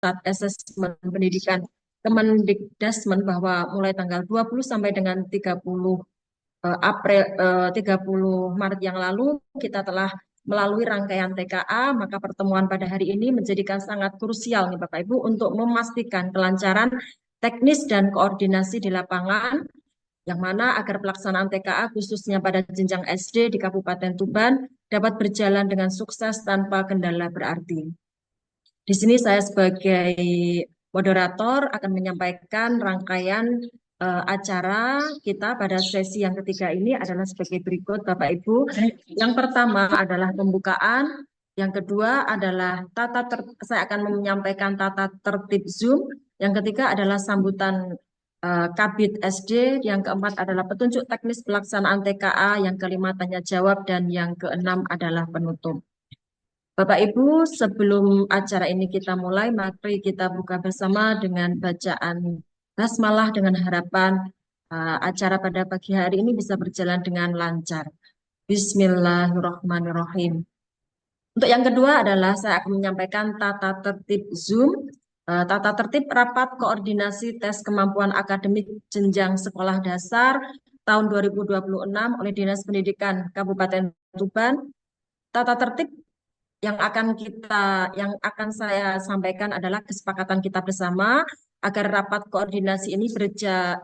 asesmen pendidikan Kemendikdasmen bahwa mulai tanggal 20 sampai dengan 30 30 Maret yang lalu kita telah melalui rangkaian TKA, maka pertemuan pada hari ini menjadikan sangat krusial nih Bapak Ibu untuk memastikan kelancaran teknis dan koordinasi di lapangan yang mana agar pelaksanaan TKA khususnya pada jenjang SD di Kabupaten Tuban dapat berjalan dengan sukses tanpa kendala berarti. Di sini saya sebagai moderator akan menyampaikan rangkaian acara kita pada sesi yang ketiga ini adalah sebagai berikut Bapak Ibu. Yang pertama adalah pembukaan, yang kedua adalah saya akan menyampaikan tata tertib Zoom, yang ketiga adalah sambutan Kabid SD, yang keempat adalah petunjuk teknis pelaksanaan TKA, yang kelima tanya jawab, dan yang keenam adalah penutup. Bapak Ibu, sebelum acara ini kita mulai, mari kita buka bersama dengan bacaan basmalah dengan harapan acara pada pagi hari ini bisa berjalan dengan lancar. Bismillahirrahmanirrahim. Untuk yang kedua adalah saya akan menyampaikan tata tertib Zoom, tata tertib rapat koordinasi tes kemampuan akademik jenjang sekolah dasar tahun 2026 oleh Dinas Pendidikan Kabupaten Tuban. Tata tertib yang akan saya sampaikan adalah kesepakatan kita bersama agar rapat koordinasi ini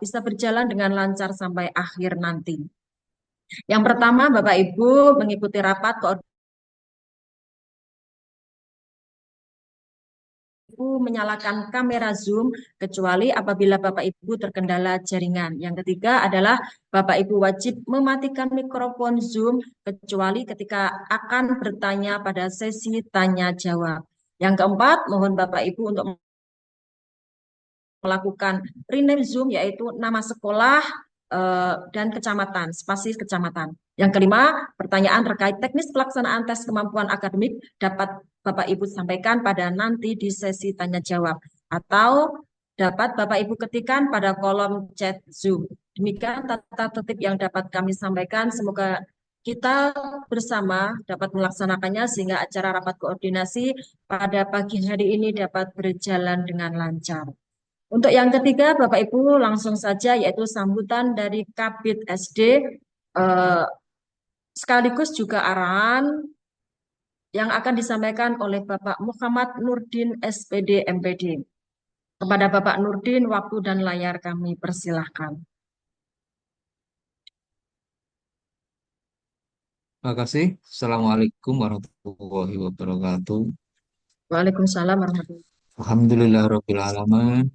bisa berjalan dengan lancar sampai akhir nanti. Yang pertama, Bapak Ibu mengikuti rapat koordinasi menyalakan kamera Zoom kecuali apabila Bapak Ibu terkendala jaringan. Yang ketiga adalah Bapak Ibu wajib mematikan mikrofon Zoom kecuali ketika akan bertanya pada sesi tanya jawab. Yang keempat, mohon Bapak Ibu untuk melakukan rename Zoom yaitu nama sekolah dan kecamatan, spasi kecamatan. Yang kelima, pertanyaan terkait teknis pelaksanaan tes kemampuan akademik dapat Bapak Ibu sampaikan pada nanti di sesi tanya jawab atau dapat Bapak Ibu ketikkan pada kolom chat Zoom. Demikian tata tertib yang dapat kami sampaikan. Semoga kita bersama dapat melaksanakannya sehingga acara rapat koordinasi pada pagi hari ini dapat berjalan dengan lancar. Untuk yang ketiga, Bapak Ibu langsung saja yaitu sambutan dari Kabid SD eh, sekaligus juga arahan yang akan disampaikan oleh Bapak Muhammad Nurdin SPD MPD. Kepada Bapak Nurdin, waktu dan layar kami persilahkan. Terima kasih. Assalamualaikum warahmatullahi wabarakatuh. Waalaikumsalam warahmatullahi wabarakatuh. Alhamdulillahirabbil alamin.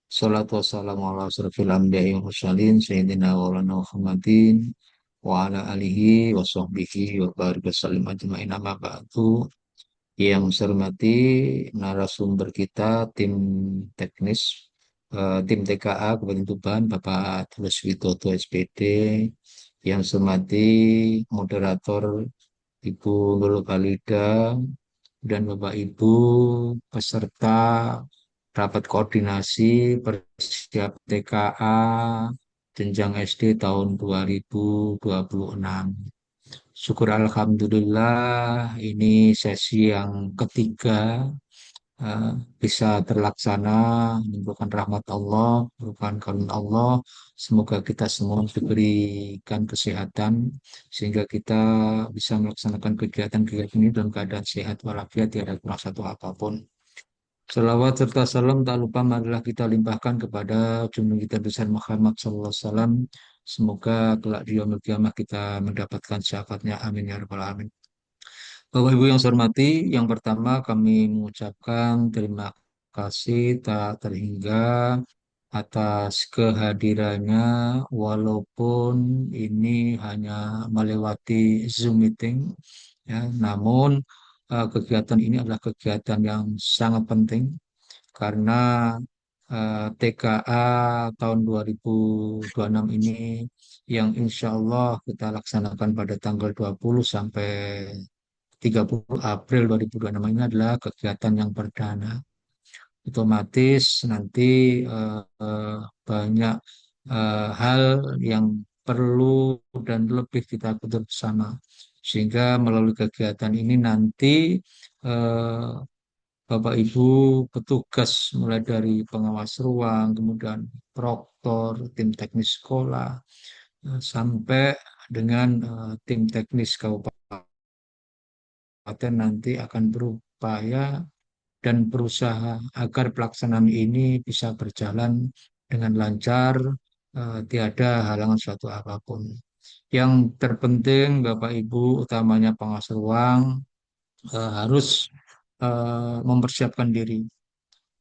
Shalatu wassalamu ala asrofil anbiya'i wal mursalin sayyidina wa maulana Muhammadin wa ala alihi wa sahbihi wa barik wasallim ajma'in amma ba'du. Yang saya hormati narasumber kita tim teknis tim TKA Kabupaten Tuban Bapak Tulus Widodo SPD. Yang saya hormati moderator Ibu Nurul Khalida dan Bapak Ibu peserta rapat koordinasi persiap TKA jenjang SD tahun 2026. Syukur Alhamdulillah ini sesi yang ketiga eh, bisa terlaksana merupakan rahmat Allah, merupakan karunia Allah. Semoga kita semua diberikan kesehatan sehingga kita bisa melaksanakan kegiatan-kegiatan ini dalam keadaan sehat walafiat, tiada kurang satu apapun. Salawat serta salam tak lupa marilah kita limpahkan kepada junjungan kita besar Muhammad sallallahu alaihi wasallam. Semoga kelak di yaumul kiamah kita mendapatkan syafaatnya. Amin ya rabbal alamin. Bapak Ibu yang saya hormati, yang pertama kami mengucapkan terima kasih tak terhingga atas kehadirannya walaupun ini hanya melewati Zoom meeting ya, namun kegiatan ini adalah kegiatan yang sangat penting karena TKA tahun 2026 ini yang insya Allah kita laksanakan pada tanggal 20 sampai 30 April 2026 ini adalah kegiatan yang perdana. Otomatis nanti banyak hal yang perlu dan lebih kita atur bersama. Sehingga melalui kegiatan ini nanti eh, Bapak Ibu petugas mulai dari pengawas ruang, kemudian proktor, tim teknis sekolah, sampai dengan tim teknis kabupaten nanti akan berupaya dan berusaha agar pelaksanaan ini bisa berjalan dengan lancar, tiada halangan suatu apapun. Yang terpenting, Bapak Ibu, utamanya pengawas ruang, harus mempersiapkan diri,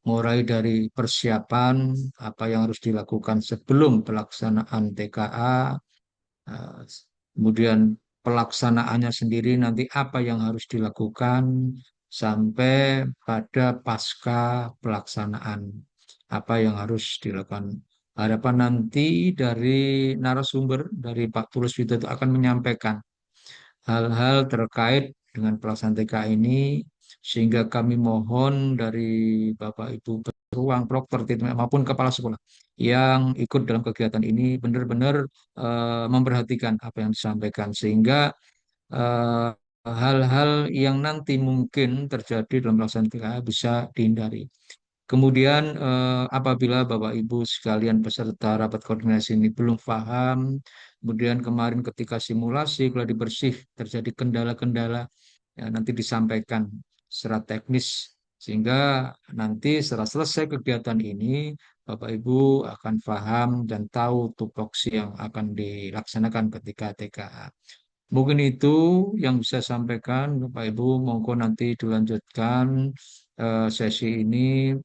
mulai dari persiapan apa yang harus dilakukan sebelum pelaksanaan TKA, eh, kemudian pelaksanaannya sendiri nanti apa yang harus dilakukan sampai pada pasca pelaksanaan apa yang harus dilakukan. Harapan nanti dari narasumber dari Pak Tulus Widodo akan menyampaikan hal-hal terkait dengan pelaksanaan TK ini, sehingga kami mohon dari Bapak Ibu Beruang, Proktor, maupun Kepala Sekolah yang ikut dalam kegiatan ini benar-benar memperhatikan apa yang disampaikan, sehingga eh, hal-hal yang nanti mungkin terjadi dalam pelaksanaan TKA bisa dihindari. Kemudian apabila Bapak Ibu sekalian peserta rapat koordinasi ini belum paham, kemudian kemarin ketika simulasi gladi bersih terjadi kendala-kendala, ya, nanti disampaikan secara teknis sehingga nanti setelah selesai kegiatan ini Bapak Ibu akan paham dan tahu tupoksi yang akan dilaksanakan ketika TKA. Mungkin itu yang bisa saya sampaikan, Bapak Ibu. Monggo nanti dilanjutkan sesi ini.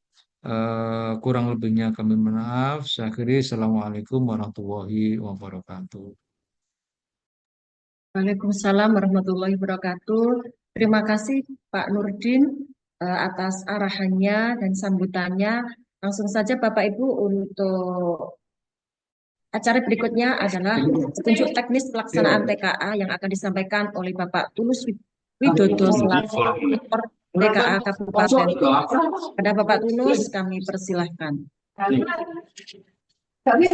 Kurang lebihnya kami maaf. Saya akhiri. Assalamualaikum warahmatullahi wabarakatuh. Waalaikumsalam warahmatullahi wabarakatuh. Terima kasih Pak Nurdin atas arahannya dan sambutannya. Langsung saja Bapak Ibu untuk acara berikutnya adalah petunjuk teknis pelaksanaan TKA yang akan disampaikan oleh Bapak Tulus Widodo selaku Rektor TKA Kabupaten. Pada Bapak Tulus kami persilahkan. Tapi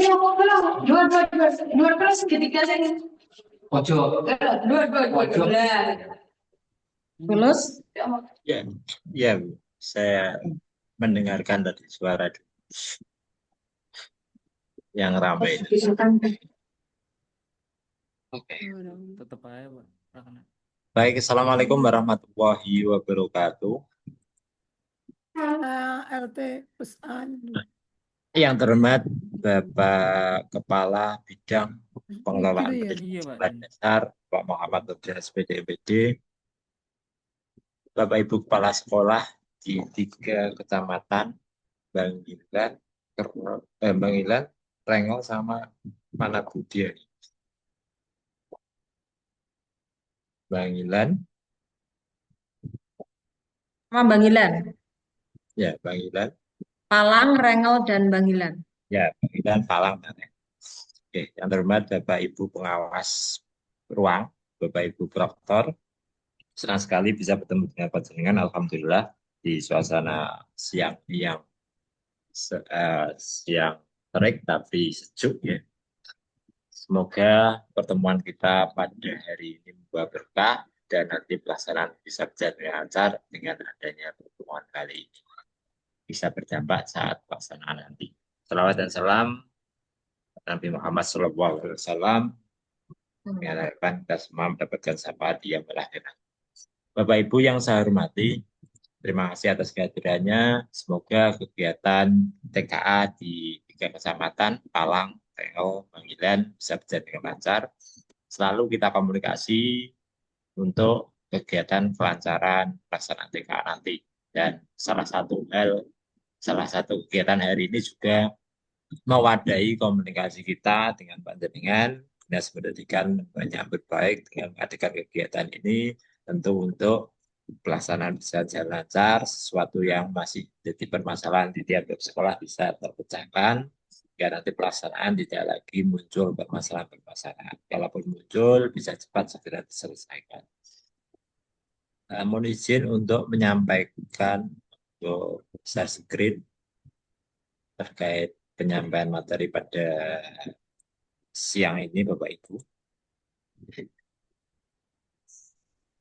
dua kelas ketika saya Tulus, Ya, ya, Bu. Saya mendengarkan tadi suara yang ramai. Oke. Tetap aja, Pak. Baik, Assalamualaikum warahmatullahi wabarakatuh. LT pesan. Yang terhormat Bapak Kepala Bidang Pengelolaan Gitu ya? Pendidikan Iya, Pak. Sekolah Dasar, Pak Muhammad Nurdin SPD MPD, Bapak Ibu Kepala Sekolah di 3 kecamatan, Bangilan, Bangilan, Rengel, sama Manabudia. Bangilan, sama Bangilan, ya Bangilan, Palang, Rengel, dan Bangilan. ya Bangilan, Palang, dan Rengel. Oke, yang terhormat Bapak Ibu pengawas ruang, Bapak Ibu proktor, senang sekali bisa bertemu dengan panjenengan. Alhamdulillah di suasana siang yang siang terik tapi sejuk ya. Semoga pertemuan kita pada hari ini membawa berkah dan nanti pelaksanaan bisa berjalan dengan lancar dengan adanya pertemuan kali ini. Bisa berdampak saat pelaksanaan nanti. Salawat dan salam Nabi Muhammad SAW mengharapkan kita semua mendapatkan syafaat di yang melahirkan. Bapak Ibu yang saya hormati, terima kasih atas kehadirannya. Semoga kegiatan TKA di 3 kecamatan, Palang, Rengel, Bangilan bisa berjalan dengan lancar. Selalu kita komunikasi untuk kegiatan kelancaran pelaksanaan TKA nanti. Dan salah satu kegiatan hari ini juga mewadahi komunikasi kita dengan panjenengan Dinas Pendidikan banyak berbaik dengan mengadakan kegiatan ini tentu untuk pelaksanaan bisa jalan lancar, sesuatu yang masih jadi permasalahan di tiap sekolah bisa terpecahkan, ya nanti pelaksanaan tidak lagi muncul permasalahan-permasalahan. Kalaupun muncul, bisa cepat segera diselesaikan. Mohon izin untuk menyampaikan untuk share screen terkait penyampaian materi pada siang ini, Bapak Ibu.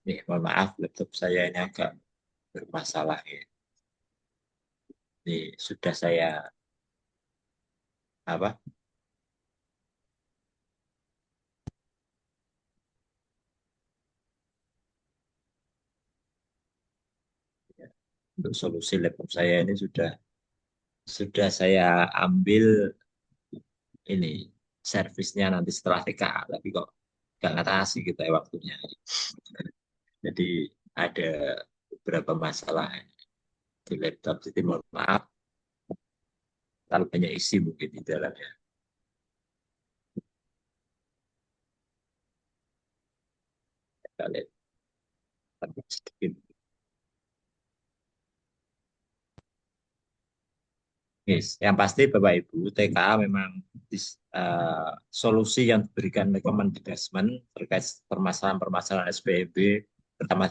Nih, mohon maaf, laptop saya ini agak bermasalah ya. Ini sudah saya apa? Untuk solusi laptop saya ini sudah saya ambil ini servisnya nanti setelah TKA, tapi kok nggak ngatasi kita waktunya. Jadi ada beberapa masalah di laptop. Jadi mohon maaf terlalu banyak isi mungkin di dalamnya. Kita lihat sedikit. Yes. Yang pasti Bapak Ibu, TKA memang solusi yang diberikan oleh Kemendikbud terkait permasalahan-permasalahan SPEB, pertama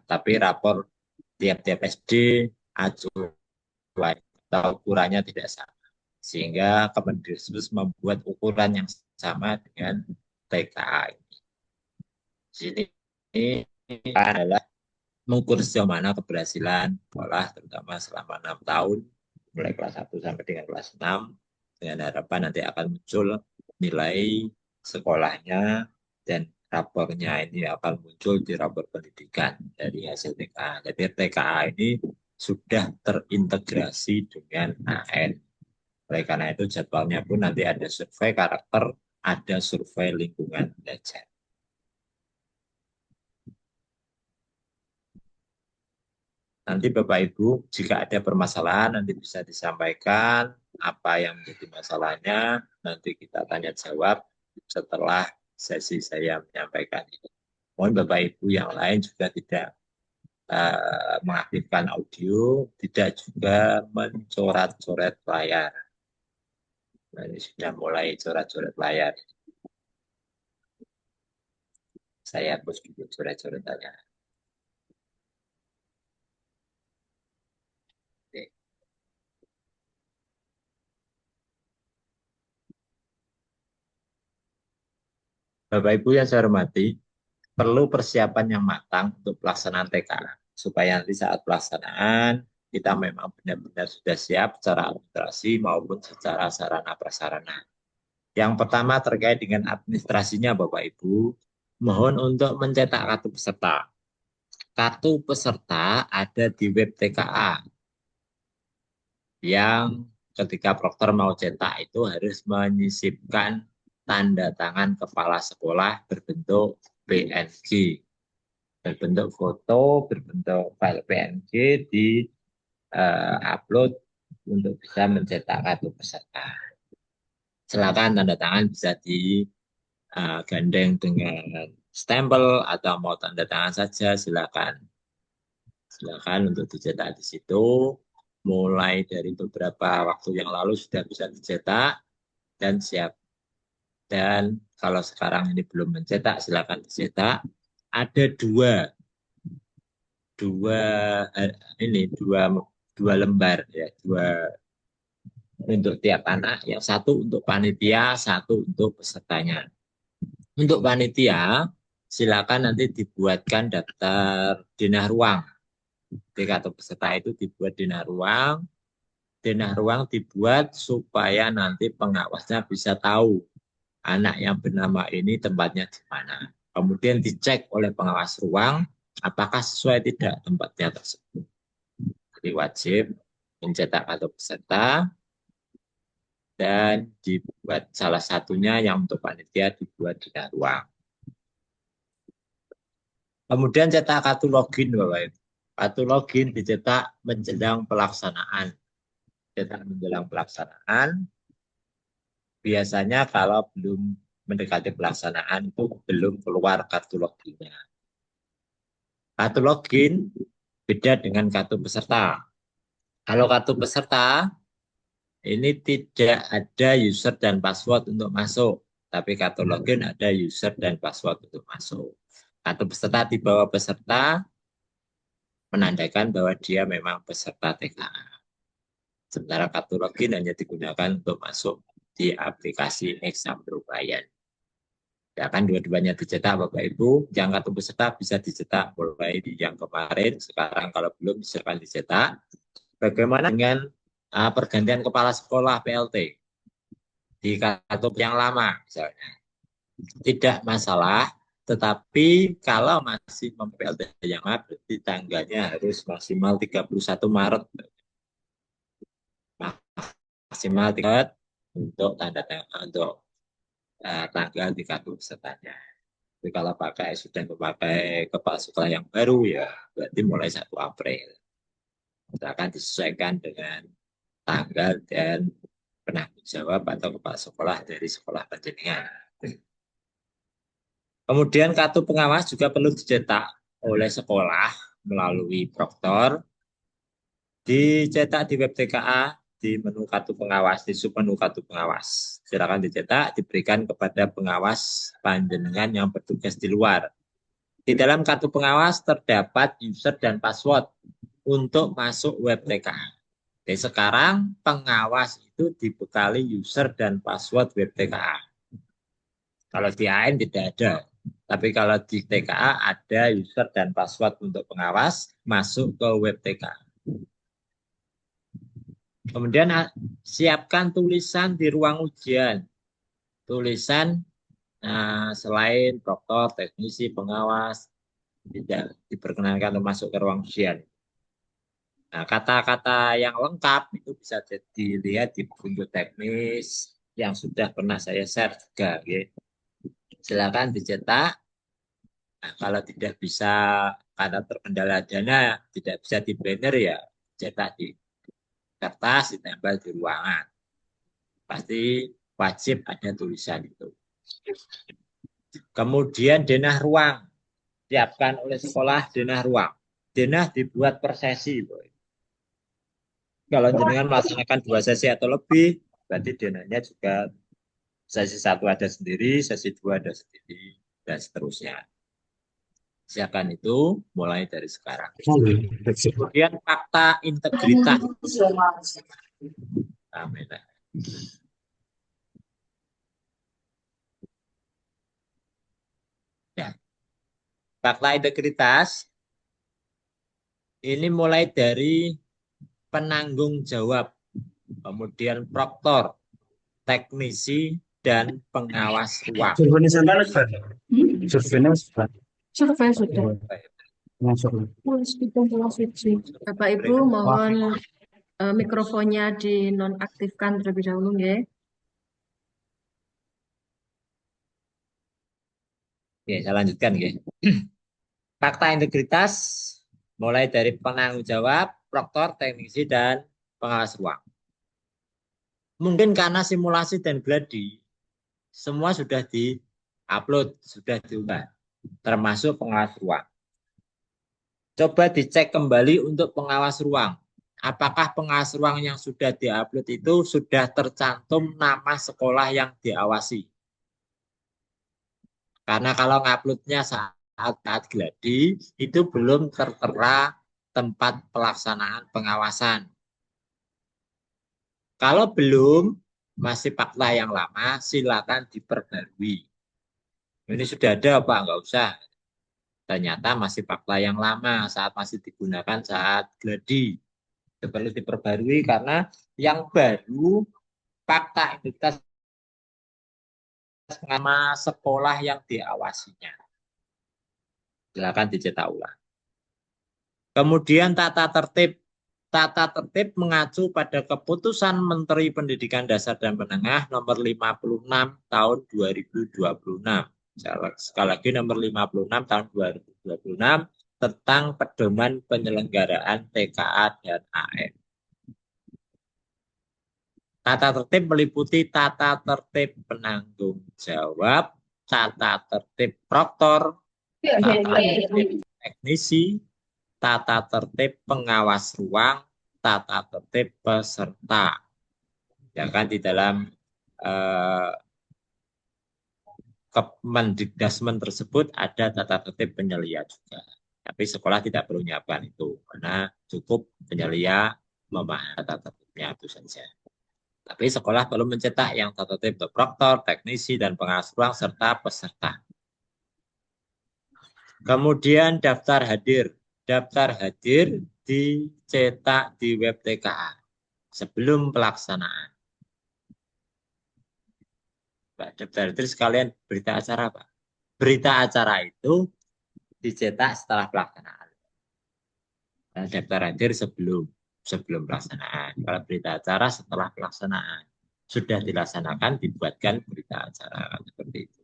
tapi rapor tiap-tiap SD, acuan atau ukurannya tidak sama. Sehingga Kemendikbud membuat ukuran yang sama dengan TKA ini. Di sini adalah mengukur sejauh mana keberhasilan sekolah, terutama selama 6 tahun, mulai kelas 1 sampai dengan kelas 6, dengan harapan nanti akan muncul nilai sekolahnya dan rapornya ini akan muncul di rapor pendidikan dari hasil TKA. Jadi TKA ini sudah terintegrasi dengan AN. Oleh karena itu jadwalnya pun nanti ada survei karakter, ada survei lingkungan belajar. Nanti Bapak Ibu, jika ada permasalahan nanti bisa disampaikan apa yang menjadi masalahnya, nanti kita tanya jawab setelah sesi saya menyampaikan ini. Mohon Bapak Ibu yang lain juga tidak mengaktifkan audio, tidak juga mencoret-coret layar. Nah, ini sudah mulai coret-coret layar. Saya hapus dulu coret-coretannya. Bapak Ibu yang saya hormati, perlu persiapan yang matang untuk pelaksanaan TKA supaya nanti saat pelaksanaan kita memang benar-benar sudah siap secara administrasi maupun secara sarana prasarana. Yang pertama terkait dengan administrasinya Bapak Ibu, mohon untuk mencetak kartu peserta. Kartu peserta ada di web TKA yang ketika prokter mau cetak itu harus menyisipkan tanda tangan kepala sekolah berbentuk PNG, berbentuk foto, berbentuk file PNG di upload untuk bisa mencetak kartu peserta. Silakan tanda tangan bisa digandeng dengan stempel atau mau tanda tangan saja silakan. Silakan untuk dicetak di situ. Mulai dari beberapa waktu yang lalu sudah bisa dicetak dan siap. Dan kalau sekarang ini belum mencetak, silakan dicetak. Ada dua lembar ya, untuk tiap anak, yang satu untuk panitia, satu untuk pesertanya. Untuk panitia, silakan nanti dibuatkan daftar denah ruang. Kartu peserta itu dibuat denah ruang. Denah ruang dibuat supaya nanti pengawasnya bisa tahu anak yang bernama ini tempatnya di mana. Kemudian dicek oleh pengawas ruang apakah sesuai tidak tempatnya tersebut. Jadi wajib mencetak kartu peserta dan dibuat salah satunya yang untuk panitia dibuat denah ruang. Kemudian cetak kartu login Bapak Ibu. Kartu login dicetak menjelang pelaksanaan. Cetak menjelang pelaksanaan. Biasanya kalau belum mendekati pelaksanaan itu belum keluar kartu loginnya. Kartu login beda dengan kartu peserta. Kalau kartu peserta ini tidak ada user dan password untuk masuk, tapi kartu login ada user dan password untuk masuk. Kartu peserta di bawah peserta menandakan bahwa dia memang peserta TKA. Sementara kartu login hanya digunakan untuk masuk di aplikasi Exam Berbayar. Ya kan dua-duanya dicetak Bapak Ibu. Yang kartu peserta bisa dicetak mulai di yang kemarin. Sekarang kalau belum silakan dicetak. Bagaimana dengan pergantian kepala sekolah PLT di kartu yang lama misalnya? Tidak masalah, tetapi kalau masih PLT yang lama berarti tanggalnya harus maksimal 31 Maret. Maksimal 3 Maret untuk untuk tanggal di kartu pesertanya. Tapi kalau sudah memakai kepala sekolah yang baru ya berarti mulai 1 April. Akan disesuaikan dengan tanggal dan penanggung jawab atau kepala sekolah dari sekolah panjenengan. Kemudian kartu pengawas juga perlu dicetak oleh sekolah melalui proktor, dicetak di web TKA di menu kartu pengawas, di submenu kartu pengawas. Silakan dicetak, diberikan kepada pengawas panjenengan yang bertugas di luar. Di dalam kartu pengawas terdapat user dan password untuk masuk web TKA. Jadi sekarang pengawas itu dibekali user dan password web TKA. Kalau di AN tidak ada. Tapi kalau di TKA ada user dan password untuk pengawas masuk ke web TKA. Kemudian siapkan tulisan di ruang ujian. Tulisan selain proktor, teknisi, pengawas tidak diperkenankan untuk masuk ke ruang ujian. Nah, kata-kata yang lengkap itu bisa dilihat di buku teknis yang sudah pernah saya share juga. Ya. Silakan dicetak. Nah, kalau tidak bisa karena terkendala dana, tidak bisa di banner ya cetak di kertas, ditempel di ruangan. Pasti wajib ada tulisan itu. Kemudian denah ruang. Siapkan oleh sekolah denah ruang. Denah dibuat per sesi. Boy. Kalau jenengan melaksanakan 2 sesi atau lebih, berarti denahnya juga sesi 1 ada sendiri, sesi 2 ada sendiri, dan seterusnya. Siapkan itu mulai dari sekarang. Kemudian fakta integritas. Amin. Ya. Fakta integritas ini mulai dari penanggung jawab, kemudian proktor, teknisi, dan pengawas ruang. Survei sudah. Bapak Ibu mohon mikrofonnya dinonaktifkan terlebih dahulu ya. Oke, saya lanjutkan ya. Fakta integritas mulai dari penanggung jawab, proktor, teknisi, dan pengawas ruang. Mungkin karena simulasi dan gladi, semua sudah di-upload, sudah diunggah, termasuk pengawas ruang. Coba dicek kembali untuk pengawas ruang. Apakah pengawas ruang yang sudah di-upload itu sudah tercantum nama sekolah yang diawasi? Karena kalau nguploadnya saat gladi, itu belum tertera tempat pelaksanaan pengawasan. Kalau belum, masih fakta yang lama, silakan diperbarui. Ini sudah ada, Pak, nggak usah. Ternyata masih fakta yang lama saat masih digunakan saat gladi. Itu perlu diperbarui karena yang baru fakta identitas nama sekolah yang diawasinya. Silakan dicetak ulang. Kemudian tata tertib. Tata tertib mengacu pada keputusan Menteri Pendidikan Dasar dan Menengah nomor 56 tahun 2026. Sekali lagi nomor 56 tahun 2026 tentang pedoman penyelenggaraan TKA dan AM. Tata tertib meliputi tata tertib penanggung jawab, tata tertib proktor, tata tertib teknisi, tata tertib pengawas ruang, tata tertib peserta. Ya kan di dalam Kemendikdasmen tersebut ada tata tertib penyelia juga. Tapi sekolah tidak perlu menyiapkan itu karena cukup penyelia memahami tata tertibnya itu saja. Tapi sekolah perlu mencetak yang tertib proktor, teknisi, dan pengawas ruang, serta peserta. Kemudian daftar hadir. Daftar hadir dicetak di web TKA sebelum pelaksanaan. Pak, daftar hadir sekalian berita acara, Pak. Berita acara itu dicetak setelah pelaksanaan. Nah, daftar hadir sebelum pelaksanaan. Kalau berita acara setelah pelaksanaan. Sudah dilaksanakan, dibuatkan berita acara. Seperti itu.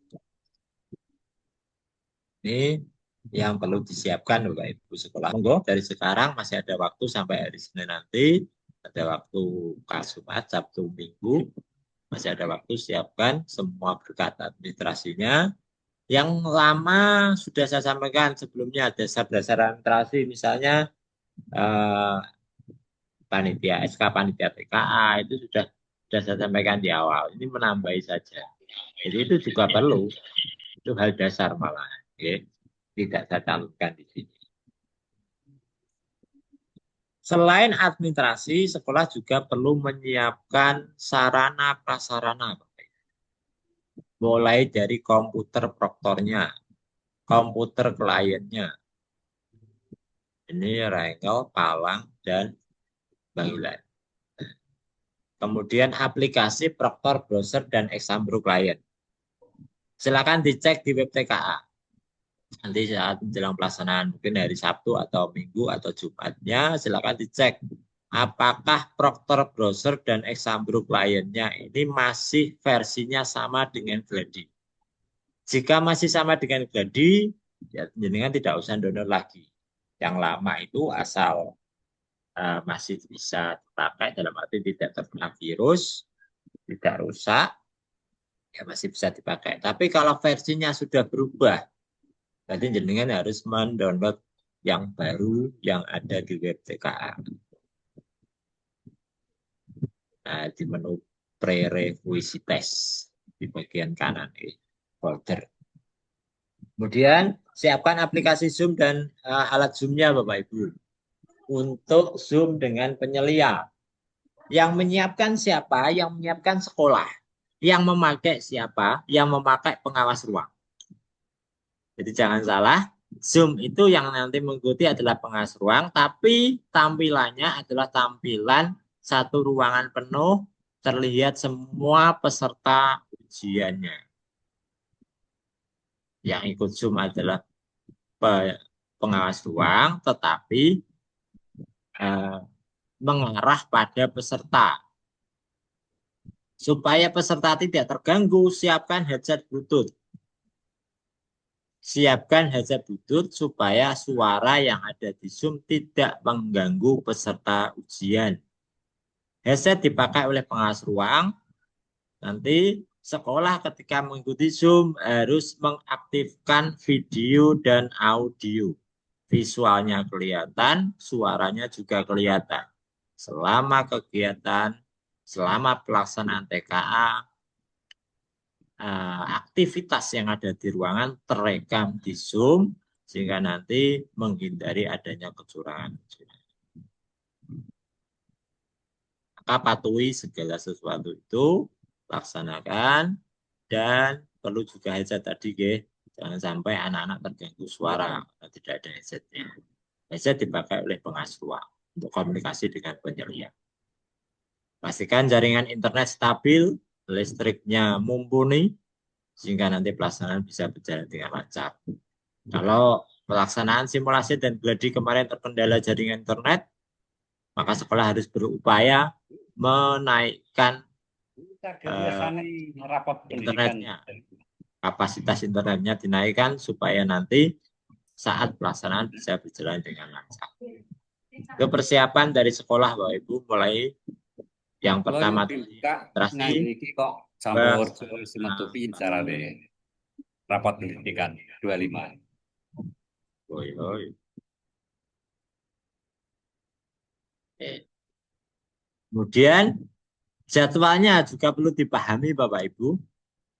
Ini yang perlu disiapkan Bapak Ibu sekolah. Monggo dari sekarang masih ada waktu sampai hari Senin nanti. Ada waktu Jumat, Sabtu, Minggu. Masih ada waktu siapkan semua berkat administrasinya. Yang lama sudah saya sampaikan sebelumnya, dasar-dasar administrasi misalnya panitia SK, panitia TKA itu sudah saya sampaikan di awal. Ini menambahi saja. Jadi itu juga perlu. Itu hal dasar malah. Okay. Tidak saya calonkan di sini. Selain administrasi, sekolah juga perlu menyiapkan sarana prasarana. Mulai dari komputer proktornya, komputer kliennya. Ini Rengel, Palang, dan Bangilan. Kemudian aplikasi proktor, browser, dan Exambro klien. Silakan dicek di web TKA. Nanti saat menjelang pelaksanaan mungkin hari Sabtu atau Minggu atau Jumatnya silakan dicek apakah proktor, browser, dan Exambro kliennya ini masih versinya sama dengan Gladi. Jika masih sama dengan Gladi, ya jenengan tidak usah download lagi. Yang lama itu asal masih bisa dipakai dalam arti tidak terkena virus, tidak rusak, ya masih bisa dipakai. Tapi kalau versinya sudah berubah, berarti jenengan harus mendownload yang baru yang ada di web TKA. Nah, di menu prerequisites di bagian kanan ini, folder. Kemudian siapkan aplikasi Zoom dan alat Zoom-nya Bapak Ibu. Untuk Zoom dengan penyelia. Yang menyiapkan siapa? Yang menyiapkan sekolah. Yang memakai siapa? Yang memakai pengawas ruang. Jadi jangan salah, Zoom itu yang nanti mengikuti adalah pengawas ruang, tapi tampilannya adalah tampilan satu ruangan penuh, terlihat semua peserta ujiannya. Yang ikut Zoom adalah pengawas ruang, tetapi mengarah pada peserta. Supaya peserta tidak terganggu, siapkan headset Bluetooth. Siapkan headset Bluetooth supaya suara yang ada di Zoom tidak mengganggu peserta ujian. Headset dipakai oleh pengawas ruang. Nanti sekolah ketika mengikuti Zoom harus mengaktifkan video dan audio. Visualnya kelihatan, suaranya juga kelihatan. Selama kegiatan, selama pelaksanaan TKA, aktivitas yang ada di ruangan terekam di Zoom, sehingga nanti menghindari adanya kecurangan. Maka patuhi segala sesuatu itu, laksanakan, dan perlu juga headset tadi, jangan sampai anak-anak terganggu suara kalau tidak ada headsetnya. Headset dipakai oleh pengawas ruang untuk komunikasi dengan penyelia. Pastikan jaringan internet stabil, listriknya mumpuni, sehingga nanti pelaksanaan bisa berjalan dengan lancar. Kalau pelaksanaan simulasi dan gladi kemarin terkendala jaringan internet, maka sekolah harus berupaya menaikkan internetnya. Kapasitas internetnya dinaikkan supaya nanti saat pelaksanaan bisa berjalan dengan lancar. Itu persiapan dari sekolah Bapak Ibu, mulai yang pertama administrasi, kok campur semetupi cara deh rapat pendidikan 25. Kemudian jadwalnya juga perlu dipahami Bapak Ibu.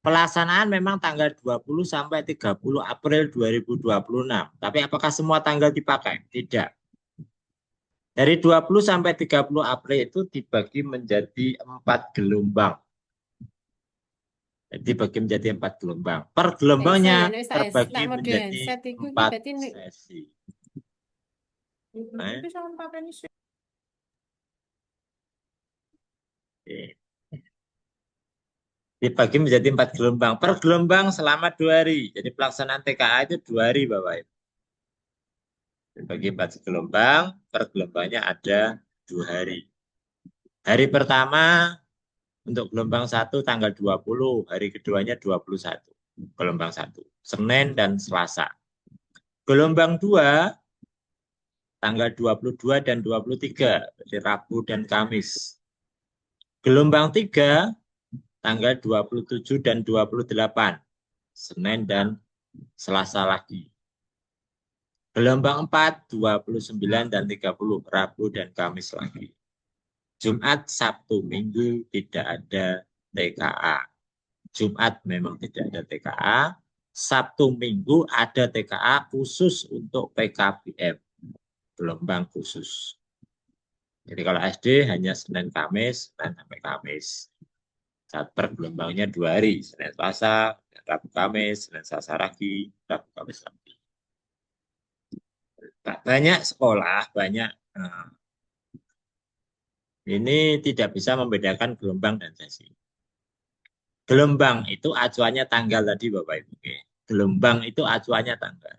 Pelaksanaan memang tanggal 20 sampai 30 April 2026. Tapi apakah semua tanggal dipakai? Tidak. Dari 20 sampai 30 April itu dibagi menjadi 4 gelombang. Dibagi menjadi 4 gelombang. Per Saya gelombangnya nek terbagi nak model menjadi set iku iki 4 berarti nek sesi. Nah, bisa pakai set. oke. Dibagi menjadi 4 gelombang. Per gelombang selama 2 hari. Jadi pelaksanaan TKA itu 2 hari, Bapak Ibu. Dibagi 4 gelombang, per gelombangnya ada 2 hari. Hari pertama untuk gelombang 1 tanggal 20, hari keduanya 21. Gelombang 1, Senin dan Selasa. Gelombang 2 tanggal 22 dan 23, jadi Rabu dan Kamis. Gelombang 3 tanggal 27 dan 28, Senin dan Selasa lagi. Gelombang 4, 29 dan 30, Rabu dan Kamis lagi. Jumat, Sabtu, Minggu tidak ada TKA. Jumat memang tidak ada TKA. Sabtu, Minggu ada TKA khusus untuk PKBM. Gelombang khusus. Jadi kalau SD hanya Senin, Kamis, Senin sampai Kamis. Saat per gelombangnya 2 hari. Senin, Selasa, Rabu, Kamis, Senin, Selasa lagi, Rabu, Kamis lagi. Banyak sekolah, banyak ini tidak bisa membedakan gelombang dan sesi. Gelombang itu acuannya tanggal tadi Bapak Ibu. Gelombang itu acuannya tanggal.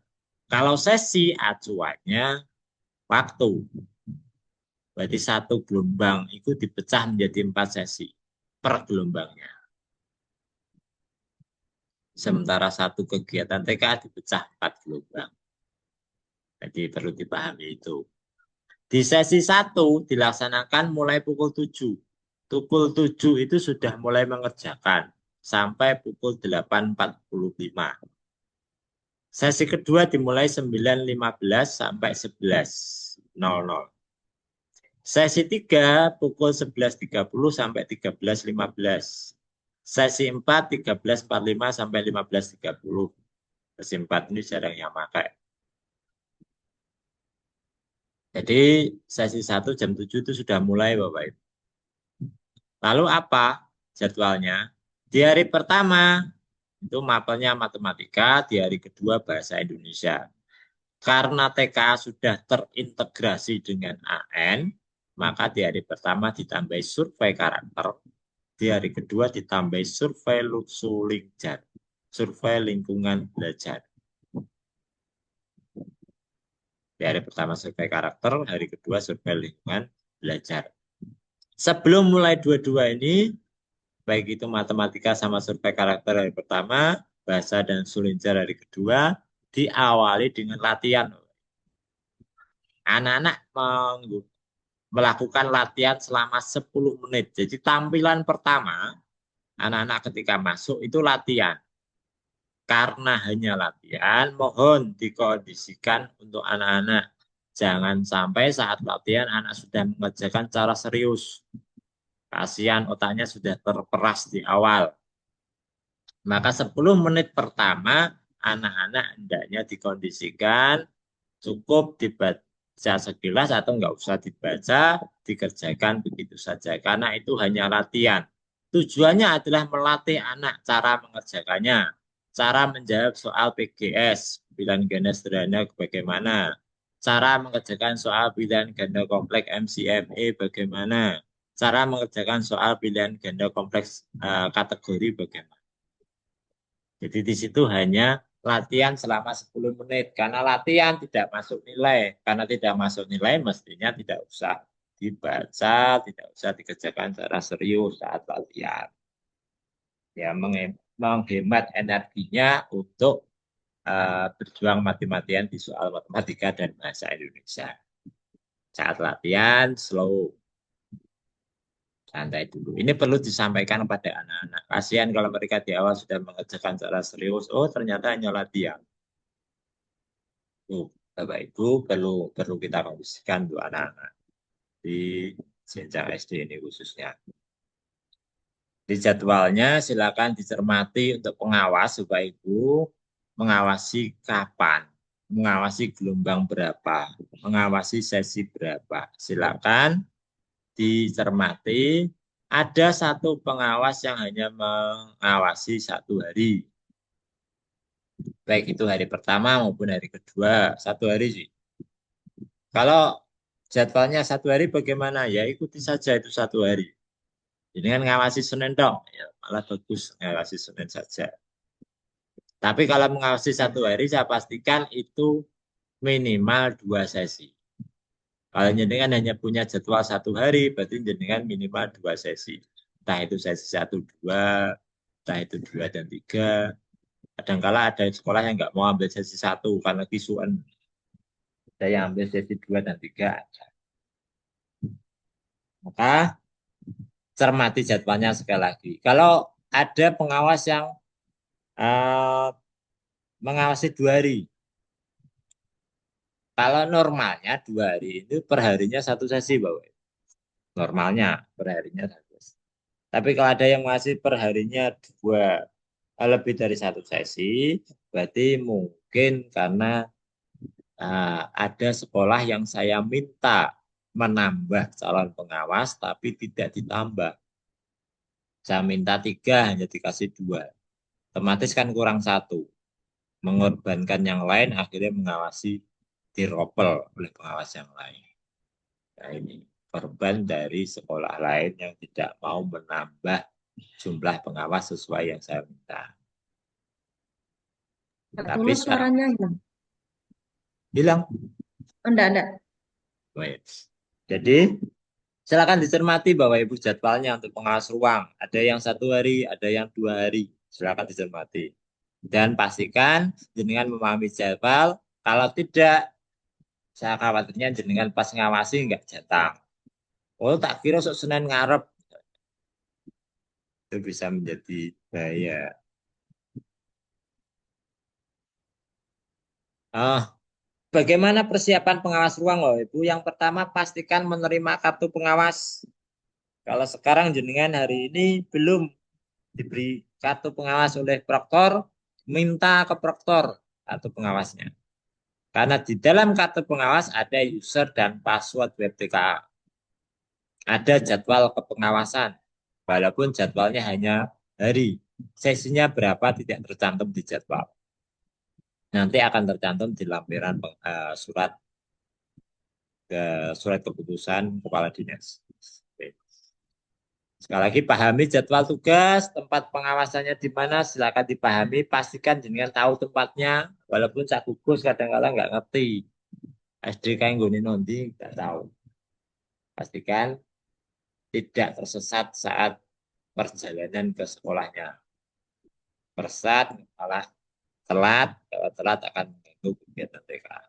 Kalau sesi acuannya waktu. Berarti satu gelombang itu dipecah menjadi 4 sesi per gelombangnya. Sementara satu kegiatan TKA dipecah 4 gelombang. Jadi perlu dipahami itu. Di sesi 1 dilaksanakan mulai pukul 7. Pukul 7 itu sudah mulai mengerjakan sampai pukul 8.45. Sesi kedua dimulai 9.15 sampai 11.00. Sesi 3 pukul 11.30 sampai 13.15. Sesi 4 13.45 sampai 15.30. Sesi 4 ini jarang yang pakai. Jadi sesi 1 jam 7 itu sudah mulai Bapak Ibu. Lalu apa jadwalnya? Di hari pertama itu mapelnya matematika, di hari kedua bahasa Indonesia. Karena TKA sudah terintegrasi dengan AN, maka di hari pertama ditambah survei karakter, di hari kedua ditambah survei Sulingjar, survei lingkungan belajar. Di hari pertama survei karakter, hari kedua survei lingkungan belajar. Sebelum mulai dua-dua ini, baik itu matematika sama survei karakter hari pertama, bahasa dan Sulingjar hari kedua, diawali dengan latihan. Anak-anak melakukan latihan selama 10 menit. Jadi tampilan pertama, anak-anak ketika masuk itu latihan. Karena hanya latihan, mohon dikondisikan untuk anak-anak. Jangan sampai saat latihan anak sudah mengerjakan cara serius. Kasihan otaknya sudah terperas di awal. Maka 10 menit pertama, anak-anak hendaknya dikondisikan cukup dibaca sekilas atau enggak usah dibaca, dikerjakan begitu saja. Karena itu hanya latihan. Tujuannya adalah melatih anak cara mengerjakannya. Cara menjawab soal PGS, pilihan ganda sederhana bagaimana. Cara mengerjakan soal pilihan ganda kompleks MCME bagaimana. Cara mengerjakan soal pilihan ganda kompleks kategori bagaimana. Jadi di situ hanya latihan selama 10 menit. Karena latihan tidak masuk nilai. Karena tidak masuk nilai mestinya tidak usah dibaca, tidak usah dikerjakan secara serius saat latihan. Ya, menghemat energinya untuk berjuang mati-matian di soal matematika dan bahasa Indonesia. Saat latihan, slow. Santai dulu. Ini perlu disampaikan kepada anak-anak. Kasihan kalau mereka di awal sudah mengerjakan secara serius. Oh, ternyata hanya latihan. Bapak Ibu perlu kita kondisikan untuk anak-anak di jenjang SD ini khususnya. Di jadwalnya silakan dicermati untuk pengawas supaya Ibu mengawasi kapan mengawasi gelombang berapa, mengawasi sesi berapa. Silakan dicermati. Ada satu pengawas yang hanya mengawasi 1 hari. Baik itu hari pertama maupun hari kedua. 1 hari sih. Kalau jadwalnya 1 hari bagaimana? Ya ikuti saja itu 1 hari. Jadi kan ngawasi Senin dong. Ya, malah bagus ngawasi Senin saja. Tapi kalau mengawasi 1 hari, saya pastikan itu minimal 2 sesi. Kalau jenengan hanya punya jadwal 1 hari, berarti jenengan minimal 2 sesi. Entah itu sesi 1, 2, entah itu 2 dan 3. Kadangkala ada sekolah yang nggak mau ambil sesi 1 karena kisuan. Ada yang ambil sesi 2 dan 3. Maka cermati jadwalnya sekali lagi. Kalau ada pengawas yang mengawasi 2 hari, kalau normalnya 2 hari itu per harinya 1 sesi, Bapak. Normalnya per harinya 1 sesi. Tapi kalau ada yang masih per harinya 2, lebih dari 1 sesi, berarti mungkin karena ada sekolah yang saya minta menambah calon pengawas, tapi tidak ditambah. Saya minta 3, hanya dikasih 2. Otomatis kan kurang 1. Mengorbankan yang lain, akhirnya mengawasi diropel oleh pengawas yang lain. Nah ini korban dari sekolah lain yang tidak mau menambah jumlah pengawas sesuai yang saya minta. Pak Tapi Tulus sekarang suaranya hilang. bilang, Enggak. wait. Jadi silakan dicermati Bapak Ibu jadwalnya untuk pengawas ruang. Ada yang 1 hari, ada yang 2 hari. Silakan dicermati. Dan pastikan jenengan memahami jadwal. Kalau tidak, saya khawatirnya jenengan pas ngawasi nggak jatah. Oh tak kira sok Senin ngarep. Itu bisa menjadi bahaya. Bagaimana persiapan pengawas ruang loh Ibu? Yang pertama pastikan menerima kartu pengawas. Kalau sekarang jenengan hari ini belum diberi kartu pengawas oleh proktor, minta ke proktor kartu pengawasnya. Karena di dalam kartu pengawas ada user dan password web TKA. Ada jadwal kepengawasan, walaupun jadwalnya hanya hari. Sesinya berapa tidak tercantum di jadwal. Nanti akan tercantum di lampiran surat keputusan kepala dinas. Sekali lagi pahami jadwal tugas, tempat pengawasannya di mana, silakan dipahami, pastikan jenengan tahu tempatnya, walaupun saya gugus kadang-kadang nggak ngerti. SD kayak gini nanti nggak tahu. Pastikan tidak tersesat saat perjalanan ke sekolahnya. Tersesat malah telat, kalau telat akan mengganggu kegiatan TKA.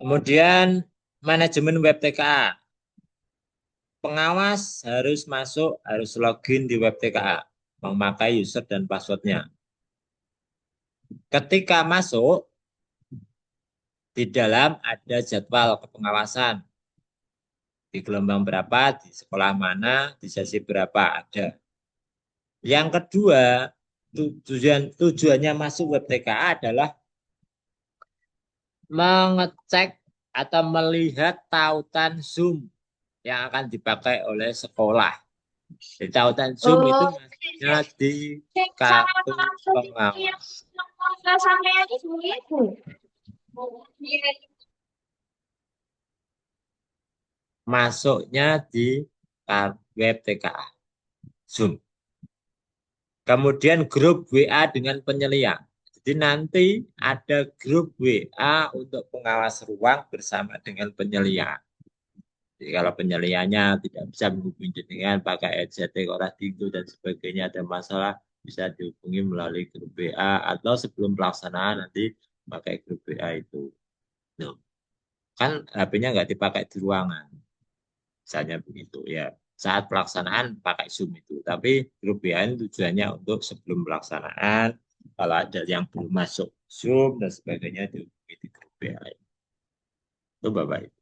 Kemudian manajemen web TKA. Pengawas harus masuk, harus login di web TKA, memakai user dan passwordnya. Ketika masuk, di dalam ada jadwal kepengawasan. Di gelombang berapa, di sekolah mana, di sesi berapa, ada. Yang kedua, tujuannya masuk web TKA adalah mengecek atau melihat tautan Zoom yang akan dipakai oleh sekolah. Di tautan Zoom itu masuknya di kartu pengawas. Masuknya di web TKA Zoom. Kemudian grup WA dengan penyelia. Jadi nanti ada grup WA untuk pengawas ruang bersama dengan penyelia. Jadi kalau penyelianya tidak bisa menghubungi jenengan pakai RCT, Koradingo dan sebagainya, ada masalah bisa dihubungi melalui grup WA atau sebelum pelaksanaan nanti pakai grup WA itu. Nah, kan HP-nya nggak dipakai di ruangan, misalnya begitu ya. Saat pelaksanaan pakai Zoom itu, tapi grup WA ini tujuannya untuk sebelum pelaksanaan. Kalau ada yang belum masuk Zoom dan sebagainya dihubungi di grup WA. Itu Bapak Ibu.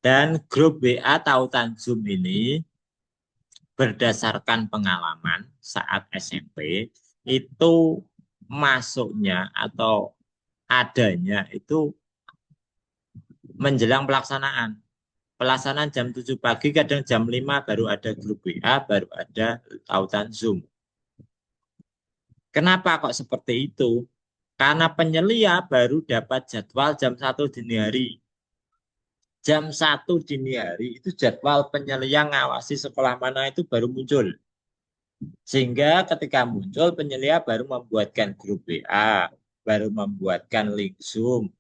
Dan grup WA tautan Zoom ini berdasarkan pengalaman saat SMP itu masuknya atau adanya itu menjelang pelaksanaan. Pelaksanaan jam 7 pagi, kadang jam 5 baru ada grup WA, baru ada tautan Zoom. Kenapa kok seperti itu? Karena penyelia baru dapat jadwal jam 1 dini hari. Jam 1 dini hari itu jadwal penyelia ngawasi sekolah mana itu baru muncul. Sehingga ketika muncul penyelia baru membuatkan grup WA, baru membuatkan link Zoom.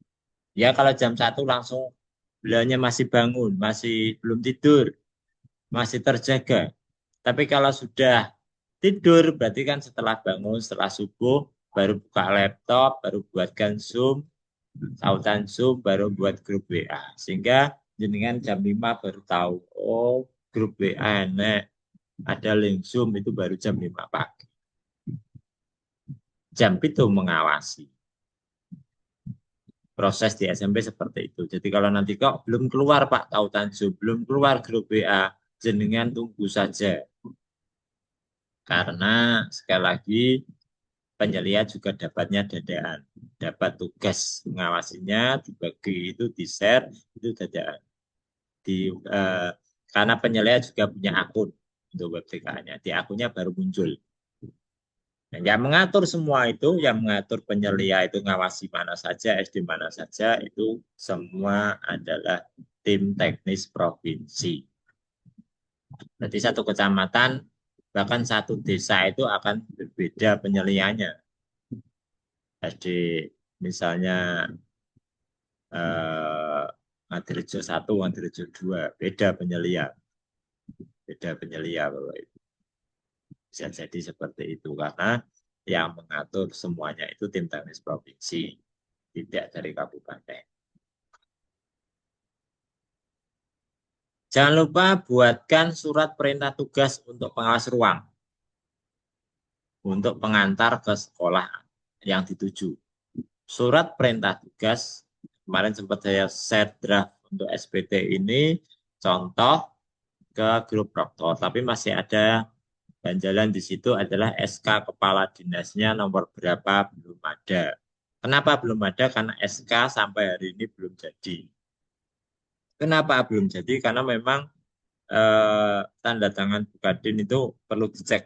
Ya kalau jam 1 langsung beliaunya masih bangun, masih belum tidur, masih terjaga. Tapi kalau sudah tidur berarti kan setelah bangun, setelah subuh, baru buka laptop, baru buatkan Zoom, tautan Zoom, baru buat grup WA. Sehingga jenengan jam 5 baru tahu, oh grup WA enak, ada link Zoom itu baru jam 5 pagi. Jam itu mengawasi. Proses di SMP seperti itu. Jadi kalau nanti kok belum keluar Pak tautan Zoom, belum keluar grup WA, jenengan tunggu saja. Karena sekali lagi penyelia juga dapatnya dadaan. Dapat tugas mengawasinya, dibagi itu, di-share, itu dadaan. Karena penyelia juga punya akun untuk web TKA-nya. Di akunnya baru muncul. Dan yang mengatur semua itu, yang mengatur penyelia itu ngawasi mana saja, SD mana saja, itu semua adalah tim teknis provinsi. Jadi satu kecamatan, bahkan satu desa itu akan berbeda penyelianya. SD misalnya Ngadirejo 1, Ngadirejo 2, beda penyelia. Beda penyelia Bapak Ibu. Bisa jadi seperti itu karena yang mengatur semuanya itu tim teknis provinsi, tidak dari kabupaten. Jangan lupa buatkan surat perintah tugas untuk pengawas ruang untuk pengantar ke sekolah yang dituju. Surat perintah tugas, kemarin sempat saya share draft untuk SPT ini, contoh ke grup Proktor, tapi masih ada ganjalan di situ adalah SK kepala dinasnya nomor berapa belum ada. Kenapa belum ada? Karena SK sampai hari ini belum jadi. Kenapa belum jadi? Karena memang tanda tangan Bukadin itu perlu dicek.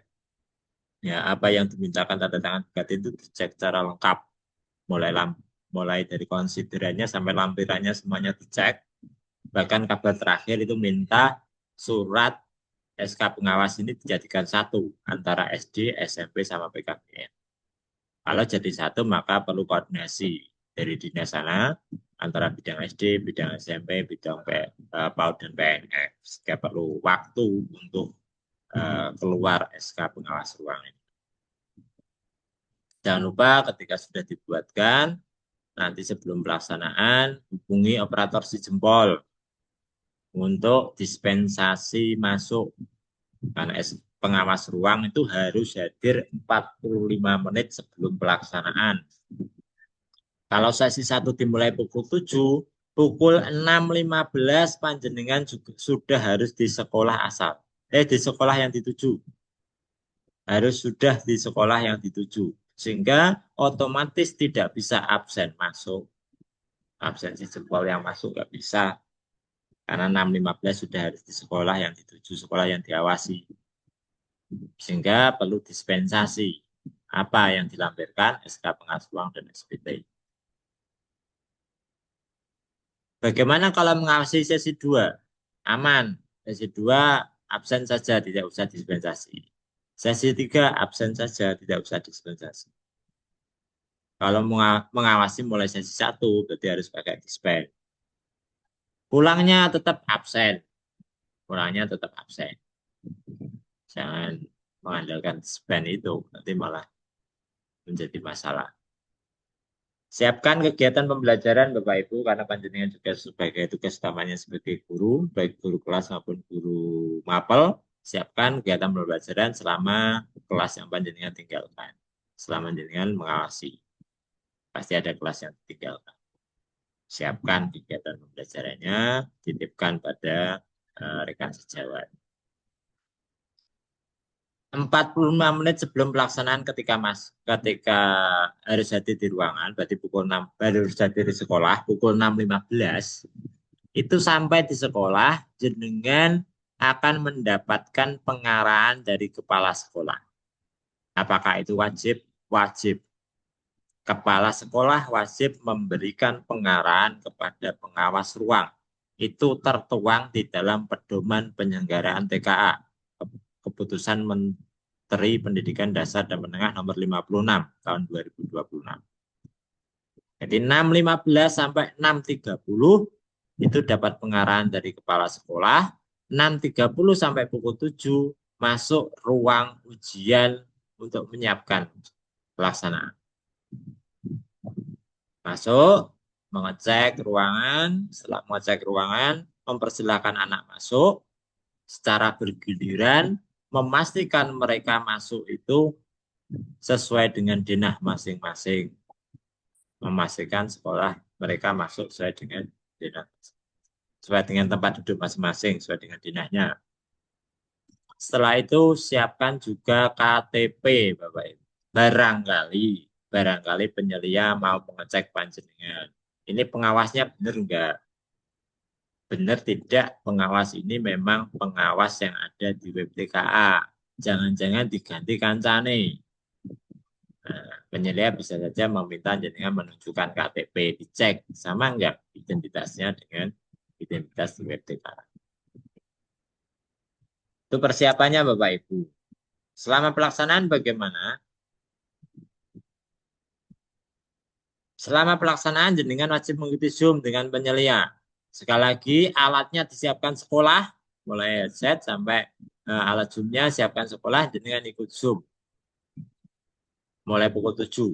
Ya, apa yang dimintakan tanda tangan Bukadin itu dicek secara lengkap. Mulai dari konsiderannya sampai lampirannya semuanya dicek. Bahkan kabar terakhir itu minta surat SK pengawas ini dijadikan satu antara SD, SMP, sama PKBN. Kalau jadi satu maka perlu koordinasi dari dinas sana antara bidang SD, bidang SMP, bidang PAUD dan PNF. Sehingga perlu waktu untuk keluar SK pengawas ruang ini. Jangan lupa ketika sudah dibuatkan, nanti sebelum pelaksanaan hubungi operator si jempol untuk dispensasi masuk. Karena pengawas ruang itu harus hadir 45 menit sebelum pelaksanaan. Kalau sesi 1 dimulai pukul 7, pukul 6.15 panjenengan juga sudah harus di sekolah asal. Di sekolah yang dituju. Harus sudah di sekolah yang dituju. Sehingga otomatis tidak bisa absen masuk. Absensi jempol yang masuk nggak bisa. Karena 6.15 sudah harus di sekolah yang dituju, sekolah yang diawasi. Sehingga perlu dispensasi. Apa yang dilampirkan SK pengawas ruang dan SPT. Bagaimana kalau mengawasi sesi 2? Aman. Sesi 2 absen saja, tidak usah dispensasi. Sesi 3 absen saja, tidak usah dispensasi. Kalau mengawasi mulai sesi 1, berarti harus pakai dispen. Pulangnya tetap absen. Pulangnya tetap absen. Jangan mengandalkan dispen itu, nanti malah menjadi masalah. Siapkan kegiatan pembelajaran Bapak Ibu karena panjenengan juga sebagai tugas utamanya sebagai guru, baik guru kelas maupun guru mapel. Siapkan kegiatan pembelajaran selama kelas yang panjenengan tinggalkan. Selama panjenengan mengawasi. Pasti ada kelas yang ditinggalkan. Siapkan kegiatan pembelajarannya, titipkan pada rekan sejawat. 45 menit sebelum pelaksanaan ketika harus hadir di ruangan, berarti pukul 6 harus hadir di sekolah pukul 6.15, itu sampai di sekolah jenengan akan mendapatkan pengarahan dari kepala sekolah. Apakah itu wajib? Wajib. Kepala sekolah wajib memberikan pengarahan kepada pengawas ruang. Itu tertuang di dalam pedoman penyelenggaraan TKA. Keputusan Menteri Pendidikan Dasar dan Menengah nomor 56 tahun 2026. Jadi 6.15 sampai 6.30 itu dapat pengarahan dari kepala sekolah. 6.30 sampai pukul 7 masuk ruang ujian untuk menyiapkan pelaksanaan. Masuk, mengecek ruangan, setelah mengecek ruangan, mempersilahkan anak masuk secara bergiliran, memastikan mereka masuk itu sesuai dengan denah masing-masing. Memastikan sekolah mereka masuk sesuai dengan denah, sesuai dengan tempat duduk masing-masing, sesuai dengan denahnya. Setelah itu siapkan juga KTP, Bapak Ibu. Barangkali penyelia mau mengecek panjenengan. Ini pengawasnya benar enggak? Benar tidak pengawas ini memang pengawas yang ada di web TKA. Jangan-jangan diganti kancane. Nah, penyelia bisa saja meminta jenengan menunjukkan KTP, dicek sama enggak identitasnya dengan identitas di web TKA. Itu persiapannya Bapak Ibu. Selama pelaksanaan bagaimana? Selama pelaksanaan jenengan wajib mengikuti Zoom dengan penyelia. Sekali lagi alatnya disiapkan sekolah, mulai headset sampai alat Zoom-nya siapkan sekolah, jenengan ikut Zoom. Mulai pukul 7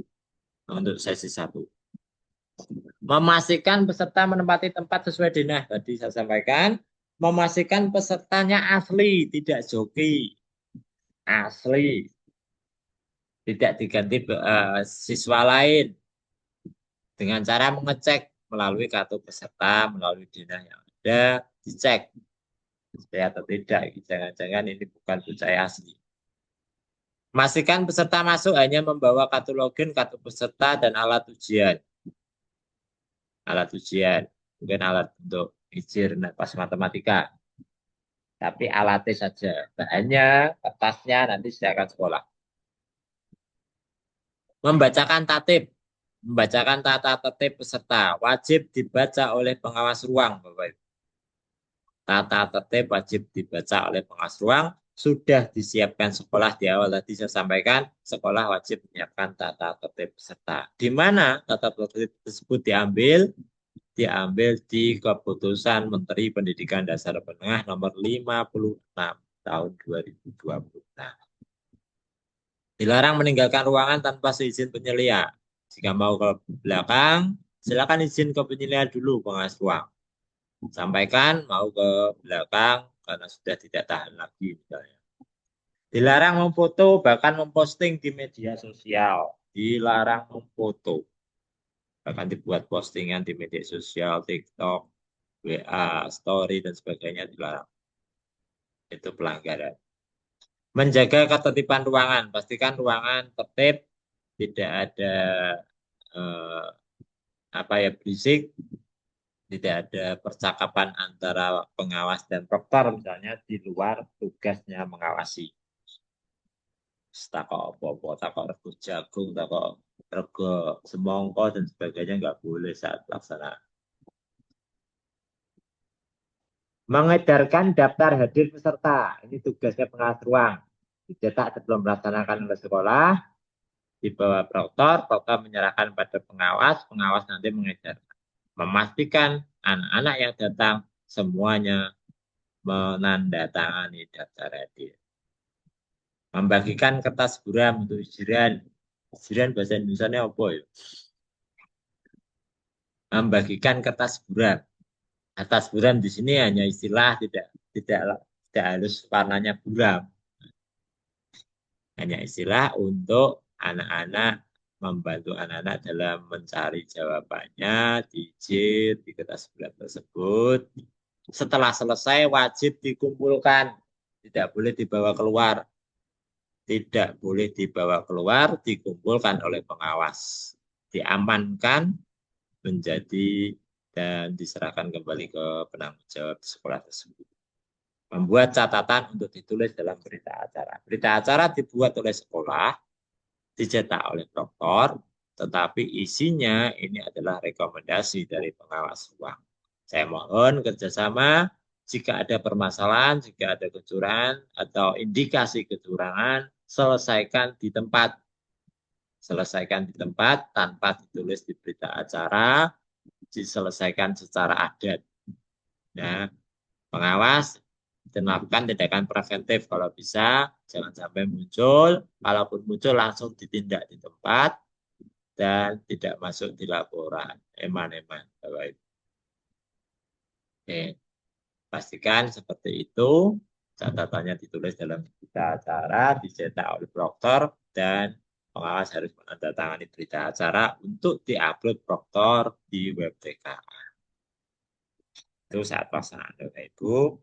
untuk sesi 1. Memastikan peserta menempati tempat sesuai denah. Tadi saya sampaikan, memastikan pesertanya asli, tidak joki. Asli. Tidak diganti siswa lain. Dengan cara mengecek melalui kartu peserta, melalui denah yang ada, dicek percaya atau tidak. Jangan-jangan ini bukan percaya asli. Pastikan peserta masuk hanya membawa kartu login, kartu peserta, dan alat ujian. Alat ujian, mungkin alat untuk izin pas matematika. Tapi alatnya saja, bahannya, kertasnya nanti silakan sekolah. Membacakan tatib. Membacakan tata tertib peserta wajib dibaca oleh pengawas ruang, Bapak Ibu. Tata tertib wajib dibaca oleh pengawas ruang. Sudah disiapkan sekolah di awal tadi saya sampaikan, sekolah wajib menyiapkan tata tertib peserta. Di mana tata tertib tersebut diambil? Diambil di Keputusan Menteri Pendidikan Dasar dan Menengah nomor 56 tahun 2026. Dilarang meninggalkan ruangan tanpa seizin penyelia. Jika mau ke belakang, silakan izin ke penyelia dulu pengawas ruang. Sampaikan mau ke belakang karena sudah tidak tahan lagi misalnya. Dilarang memfoto bahkan memposting di media sosial. Dilarang memfoto. Bahkan dibuat postingan di media sosial, TikTok, WA, story dan sebagainya dilarang. Itu pelanggaran. Menjaga ketertiban ruangan, pastikan ruangan tertib, tidak ada berisik, tidak ada percakapan antara pengawas dan proktor misalnya di luar tugasnya mengawasi. Takok apa-apa, takok rego jagung, takok rego semongko dan sebagainya nggak boleh saat pelaksanaan. Mengedarkan daftar hadir peserta, ini tugasnya pengawas ruang. Dicetak sebelum melaksanakan oleh sekolah, di bawah proktor menyerahkan pada pengawas, pengawas nanti mengedarkan. Memastikan anak-anak yang datang semuanya menandatangani daftar hadir. Membagikan kertas buram untuk jiran. Jiran bahasa Indonesia apa ya? Membagikan kertas buram. Kertas buram di sini hanya istilah, tidak harus warnanya buram. Hanya istilah untuk anak-anak, membantu anak-anak dalam mencari jawabannya di kertas buram tersebut. Setelah selesai wajib dikumpulkan, tidak boleh dibawa keluar. tidak boleh dibawa keluar, dikumpulkan oleh pengawas, diamankan menjadi dan diserahkan kembali ke penanggung jawab sekolah tersebut. Membuat catatan untuk ditulis dalam berita acara. Berita acara dibuat oleh sekolah, dicetak oleh proktor, tetapi isinya ini adalah rekomendasi dari pengawas ruang. Saya mohon kerjasama, jika ada permasalahan, jika ada kecurangan atau indikasi kecurangan, selesaikan di tempat. Selesaikan di tempat tanpa ditulis di berita acara, diselesaikan secara adat. Nah, pengawas dan melakukan tindakan preventif kalau bisa, jangan sampai muncul, kalaupun muncul langsung ditindak di tempat dan tidak masuk di laporan. Eman-eman, Bapak Ibu. Oke, pastikan seperti itu. Catatannya ditulis dalam berita acara, dicetak oleh proktor, dan pengawas harus menandatangani berita acara untuk diupload proktor di web TKA. Itu saat pelaksanaan, Bapak Ibu.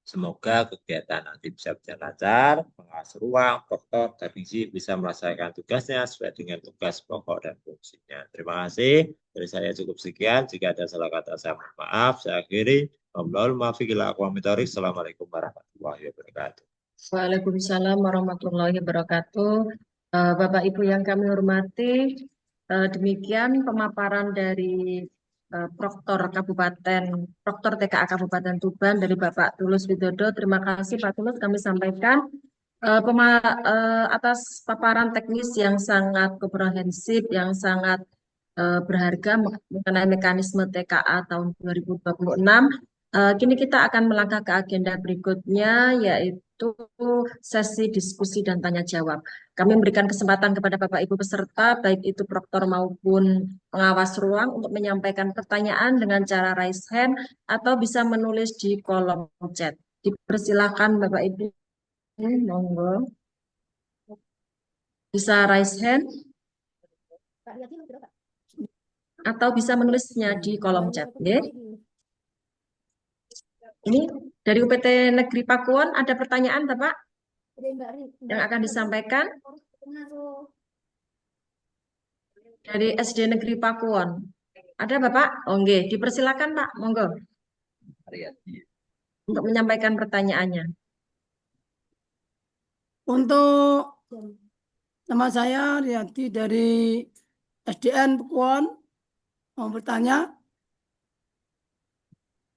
Semoga kegiatan nanti bisa berjalan lancar, pengawas ruang, proktor, teknisi bisa melaksanakan tugasnya sesuai dengan tugas pokok dan fungsinya. Terima kasih. Dari saya cukup sekian. Jika ada salah kata saya mohon maaf. Saya akhiri. Assalamualaikum warahmatullahi wabarakatuh. Waalaikumsalam warahmatullahi wabarakatuh. Bapak Ibu yang kami hormati, demikian pemaparan dari Proktor TKA Kabupaten Tuban dari Bapak Tulus Widodo. Terima kasih Pak Tulus, kami sampaikan atas paparan teknis yang sangat komprehensif, yang sangat berharga mengenai mekanisme TKA tahun 2026. Kini kita akan melangkah ke agenda berikutnya, yaitu sesi diskusi dan tanya jawab. Kami memberikan kesempatan kepada Bapak Ibu peserta, baik itu proktor maupun pengawas ruang, untuk menyampaikan pertanyaan dengan cara raise hand atau bisa menulis di kolom chat. Dipersilakan Bapak Ibu, monggo. Bisa raise hand atau bisa menulisnya di kolom chat. Ya. Ini dari UPT Negeri Pakuwon ada pertanyaan, Bapak, yang akan disampaikan dari SD Negeri Pakuwon. Ada Bapak? Oh, nggih. Dipersilakan Pak, monggo untuk menyampaikan pertanyaannya. Untuk nama saya Riyadi dari SDN Pakuwon mau bertanya,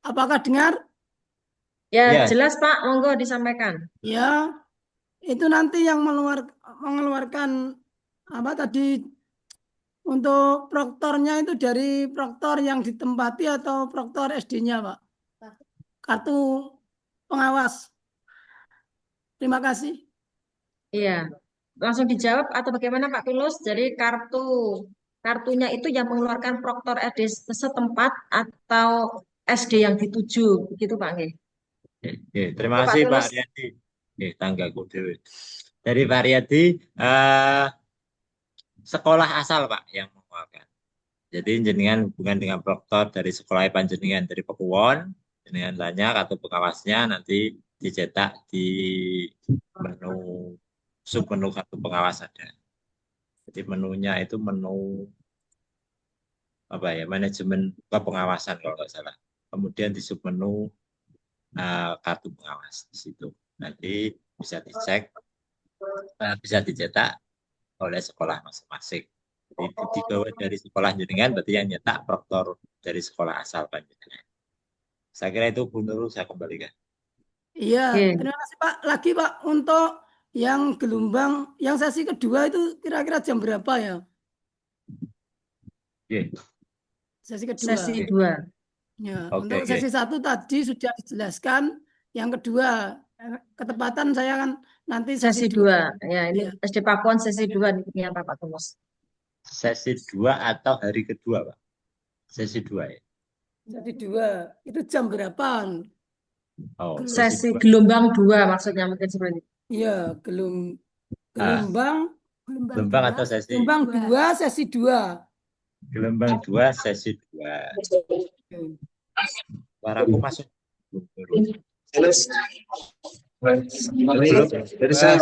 apakah dengar? Ya, jelas Pak, monggo disampaikan. Ya, itu nanti yang mengeluarkan apa tadi untuk proktornya itu dari proktor yang ditempati atau proktor SD-nya, Pak? Kartu pengawas. Terima kasih. Iya, langsung dijawab atau bagaimana Pak Tulus? Jadi kartunya itu yang mengeluarkan proktor SD setempat atau SD yang dituju, begitu Pak nggih? Terima Oke, Pak kasih Pak Tulus. Riyadi. Tanggaku dewe. Dari Pak Riyadi, sekolah asal Pak yang mengeluarkan. Jadi jenengan hubungan dengan proktor dari sekolah panjenengan dari Pakuwon, jenengan tanya kartu pengawasnya nanti dicetak di menu submenu kartu pengawas ada. Jadi menunya itu menu apa ya, manajemen pengawasan kalau nggak salah. Kemudian di submenu kartu pengawas di situ. Nanti bisa dicek, bisa dicetak oleh sekolah masing-masing. Jadi dibawa dari sekolah jenengan berarti yang nyetak proktor dari sekolah asal panjenengan. Saya kira itu Bu Nurul, saya kembalikan. Iya, Oke. terima kasih Pak. Lagi Pak, untuk yang gelombang, yang sesi kedua itu kira-kira jam berapa ya? Sesi kedua. Sesi 2. Ya, Oke, untuk sesi 1 tadi sudah dijelaskan. Yang kedua, ketepatan saya kan nanti Sesi 2. Ya, ini Iya. SD Pakuwon sesi 2 nih Pak Tulus. Sesi 2 atau hari kedua, Pak? Sesi 2 ya? Sesi 2. Itu jam berapa? Oh, Sesi 2. gelombang 2 maksudnya mungkin seperti itu. Iya, gelombang Gelombang atau sesi? gelombang 2 sesi 2. Gelombang 2 sesi 2. Suaraku masuk. Dari saya.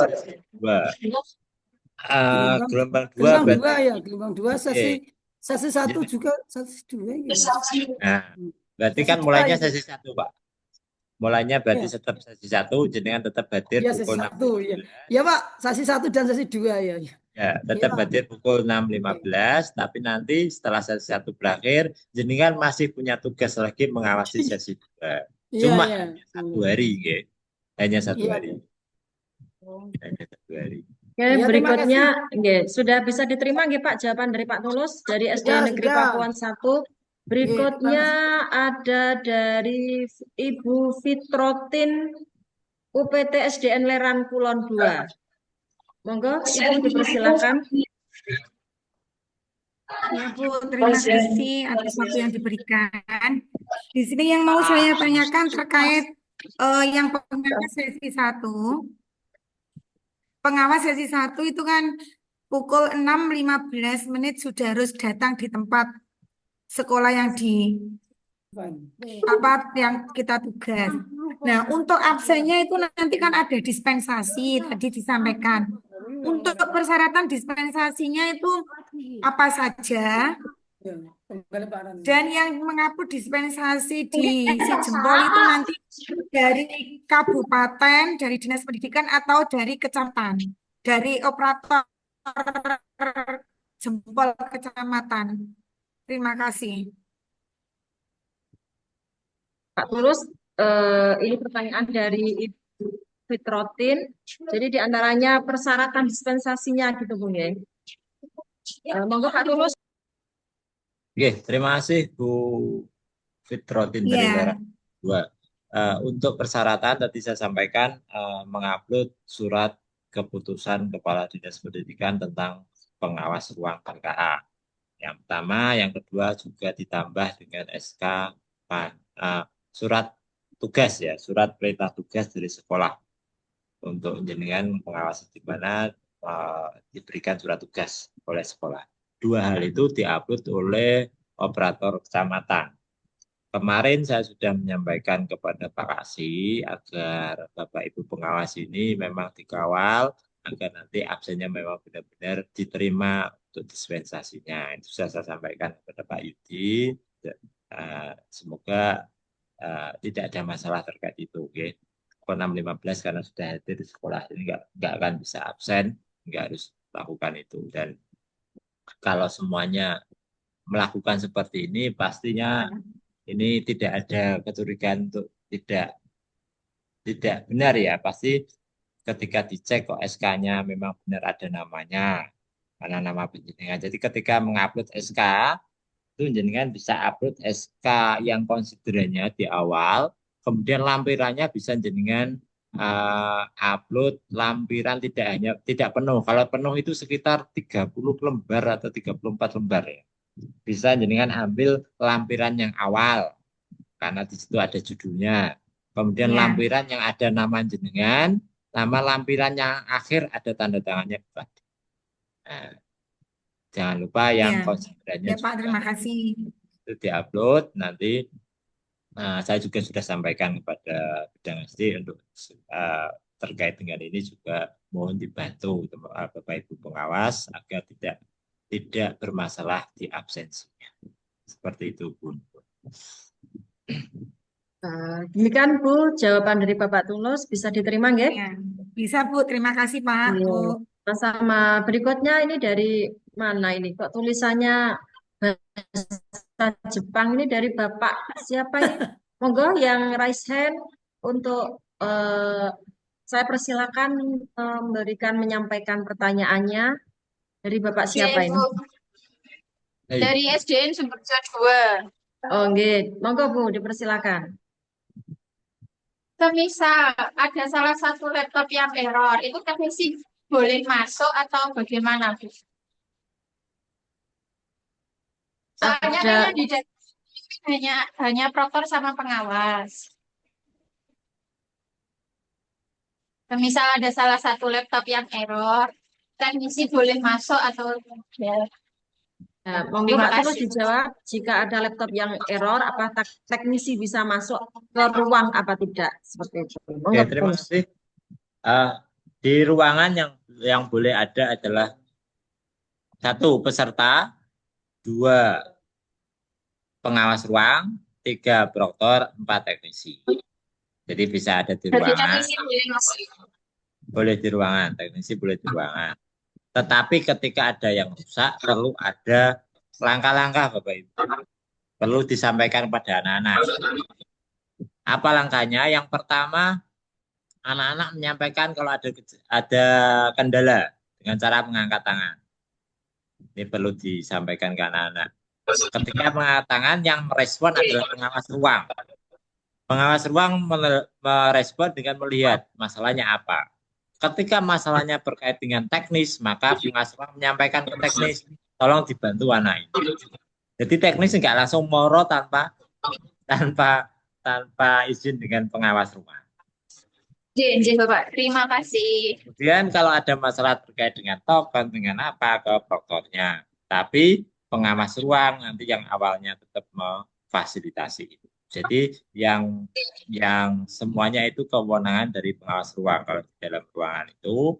2. Gelombang Gelombang 2 gelombang berarti dua ya, gelombang dua Oke. sesi satu Jadi, juga sesi dua ya. nah, berarti Sesi kan dua mulainya itu. sesi 1, Pak. Mulainya berarti Ya, tetap sesi 1, jenengan tetap hadir ya sesi pukul satu ya. 6.15. Ya Pak, sesi satu dan sesi dua ya. Ya, Ya, ya tetap Pak. hadir pukul 6.15, tapi nanti setelah sesi 1 berakhir, jenengan masih punya tugas lagi mengawasi sesi 2. Iya Cuma ya. hanya 1 hari, nggih. Hanya 1 hari. Iya. Hanya 1 hari. Oke, Ya, terima berikutnya kasih. nggih, sudah bisa diterima nggih Pak jawaban dari Pak Tulus dari SD Sudah, Negeri sudah. Pakuan 1. Terima Berikutnya kasih. ada dari Ibu Fitrotin UPT SDN Leran Kulon 2. Monggo Ibu dipersilakan. Ya Bu, terima kasih atas waktu yang diberikan. Di sini yang mau saya tanyakan terkait yang pengawas sesi 1. Pengawas sesi 1 itu kan pukul 6.15 sudah harus datang di tempat sekolah yang yang kita tugas. Nah, untuk absennya itu nanti kan ada dispensasi tadi disampaikan. Untuk persyaratan dispensasinya itu apa saja? Dan yang mengupload dispensasi di si jempol itu nanti dari kabupaten, dari dinas pendidikan atau dari kecamatan, dari operator jempol kecamatan. Terima kasih. Pak Tulus, ini pertanyaan dari Ibu Fitrotin. Jadi diantaranya persyaratan dispensasinya gitu Bu ya. Monggo Pak Tulus. Oke, terima kasih Bu Fitrotin dari Ya, Leran 2. Untuk persyaratan tadi saya sampaikan mengupload surat keputusan Kepala Dinas Pendidikan tentang pengawas ruang KKA. Yang pertama, yang kedua juga ditambah dengan SK surat tugas ya, surat perintah tugas dari sekolah untuk jenengan pengawas di mana diberikan surat tugas oleh sekolah. 2 hal itu diupload oleh operator kecamatan. Kemarin saya sudah menyampaikan kepada Pak Kasih agar Bapak Ibu pengawas ini memang dikawal agar nanti absennya memang benar-benar diterima untuk dispensasinya. Itu sudah saya sampaikan kepada Pak Yudi. Semoga tidak ada masalah terkait itu. Okay? Pukul 6.15 karena sudah hadir di sekolah ini nggak akan bisa absen, nggak harus lakukan itu. Dan kalau semuanya melakukan seperti ini pastinya ini tidak ada kecurigaan untuk tidak benar ya. Pasti ketika dicek kok SK-nya memang benar ada namanya karena nama penjenengan. Jadi ketika mengupload SK itu jenengan bisa upload SK yang konsiderannya di awal, kemudian lampirannya bisa jenengan upload lampiran tidak penuh. Kalau penuh itu sekitar 30 lembar atau 34 lembar ya. Bisa jenengan ambil lampiran yang awal karena di situ ada judulnya. Kemudian ya, lampiran yang ada nama jenengan, nama lampiran yang akhir ada tanda tangannya Bupati. Nah, jangan lupa yang ya. konsiderannya Ya Pak, juga terima kasih. itu diupload nanti. Saya juga sudah sampaikan kepada Bidang SD untuk terkait dengan ini juga mohon dibantu Bapak Ibu pengawas agar tidak bermasalah di absensinya. Seperti itu, Bu. Demikian Bu, jawaban dari Bapak Tulus bisa diterima nggih? Ya, bisa Bu, terima kasih Pak. Iya. Bu. Sama berikutnya ini dari mana ini? Kok tulisannya bahasa Jepang ini dari Bapak siapa ini? Monggo yang raise hand untuk saya persilakan menyampaikan pertanyaannya dari Bapak siapa ini? Dari SDN Sumberjo 2. Oh, nggih. Monggo Bu, dipersilakan. Semisal ada salah satu laptop yang error, itu teknisi boleh masuk atau bagaimana, Bu? Soalnya Ada kayaknya di hanya proktor sama pengawas. Semisal ada salah satu laptop yang error, teknisi boleh masuk atau tidak? Nah, monggo Terima Pak Tulus kasih. dijawab, jika ada laptop yang error, apa teknisi bisa masuk ke ruang apa tidak? Seperti itu. Oke, Monggo, terima Tulus. kasih. Di ruangan yang boleh ada adalah 1 peserta, 2 pengawas ruang, 3 proktor, 4 teknisi. Jadi bisa ada di Berarti ruangan, teknisi boleh masuk. boleh di ruangan, teknisi boleh di ruangan. Tetapi ketika ada yang rusak, perlu ada langkah-langkah Bapak Ibu. Perlu disampaikan kepada anak-anak. Apa langkahnya? Yang pertama, anak-anak menyampaikan kalau ada kendala dengan cara mengangkat tangan. Ini perlu disampaikan ke anak-anak. Ketika mengangkat tangan, yang merespon adalah pengawas ruang. Pengawas ruang merespon dengan melihat masalahnya apa. Ketika masalahnya berkait dengan teknis, maka pengawas ruang menyampaikan ke teknis, tolong dibantu anak ini. Jadi teknis nggak langsung moro tanpa izin dengan pengawas rumah. J, Bapak. Terima kasih. Kemudian kalau ada masalah terkait dengan token, dengan apa, ke proktornya. Tapi pengawas ruang nanti yang awalnya tetap memfasilitasi itu. Jadi yang semuanya itu kewenangan dari pengawas ruang. Kalau di dalam ruangan itu,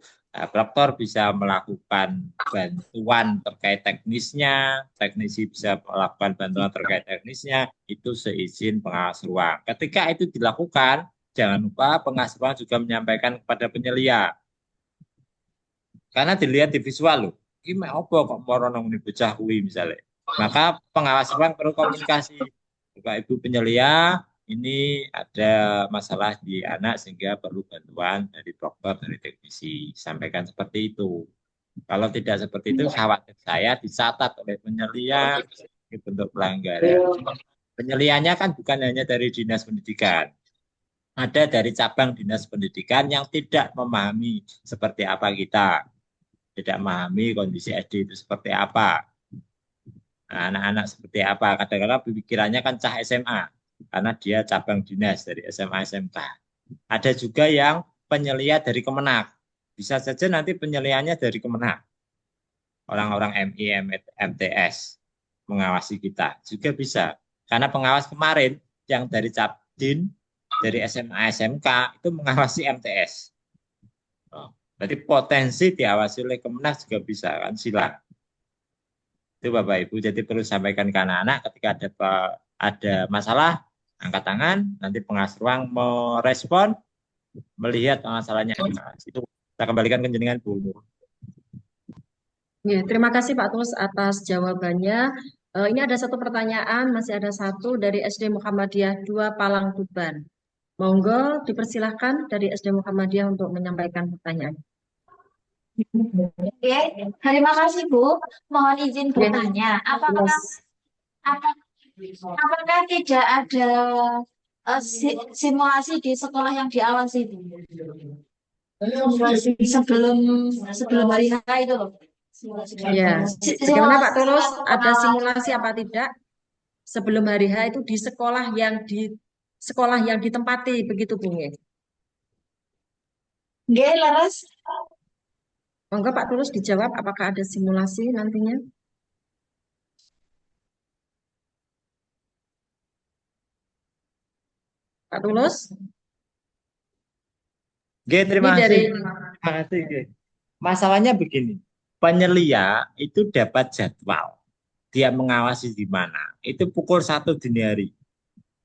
proktor bisa melakukan bantuan terkait teknisnya, teknisi bisa melakukan bantuan terkait teknisnya, itu seizin pengawas ruang. Ketika itu dilakukan, jangan lupa pengawas ruang juga menyampaikan kepada penyelia. Karena dilihat di visual loh, gimana apa kok moro nang bocah kuwi misalnya. Maka pengawas ruang perlu komunikasi. Bapak Ibu penyelia, ini ada masalah di anak sehingga perlu bantuan dari dokter, dari teknisi. Sampaikan seperti itu. Kalau tidak seperti itu, khawatir saya dicatat oleh penyelia ini bentuk pelanggaran. Penyelianya kan bukan hanya dari Dinas Pendidikan. Ada dari cabang Dinas Pendidikan yang tidak memahami seperti apa kita. Tidak memahami kondisi SD itu seperti apa. Anak-anak seperti apa. Kadang-kadang pikirannya kan cah SMA. Karena dia cabang dinas dari SMA SMK. Ada juga yang penyelia dari Kemenak. Bisa saja nanti penyeliannya dari Kemenak. Orang-orang MI, MTS mengawasi kita. Juga bisa. Karena pengawas kemarin yang dari Cabdin, dari SMA SMK itu mengawasi MTS. Berarti potensi diawasi oleh Kemenak juga bisa kan, silang. Itu Bapak Ibu, jadi perlu sampaikan ke anak-anak ketika ada masalah, angkat tangan, nanti pengawas ruang merespon, melihat masalahnya. Itu kita kembalikan ke jenengan Bu Nur. Ya, terima kasih Pak Tulus atas jawabannya. Ini ada satu pertanyaan, masih ada satu dari SD Muhammadiyah 2 Palang Tuban. Monggo dipersilahkan dari SD Muhammadiyah untuk menyampaikan pertanyaan. Oke, terima kasih Bu. Mohon izin bertanya, apakah tidak ada simulasi di sekolah yang diawasi Bu? Sebelum hari H itu loh. Ya, bagaimana Pak Tulus? Ada simulasi apa tidak sebelum hari H itu di sekolah yang ditempati begitu Bu? Nggih, leres. Monggo Pak Tulus dijawab apakah ada simulasi nantinya? Pak Tulus? Oke, terima kasih. Masalahnya begini, penyelia itu dapat jadwal. Dia mengawasi di mana. Itu pukul 1 dini hari.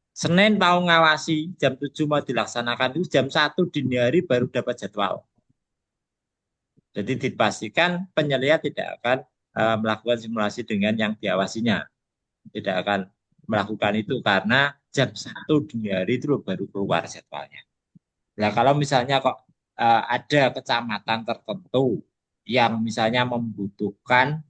Senin mau ngawasi, jam 7 mau dilaksanakan, itu jam 1 dini hari baru dapat jadwal. Jadi dipastikan penyelia tidak akan melakukan simulasi dengan yang diawasinya. Tidak akan melakukan itu karena jam 1 dini hari itu baru keluar jadwalnya. Nah, kalau misalnya kok ada kecamatan tertentu yang misalnya membutuhkan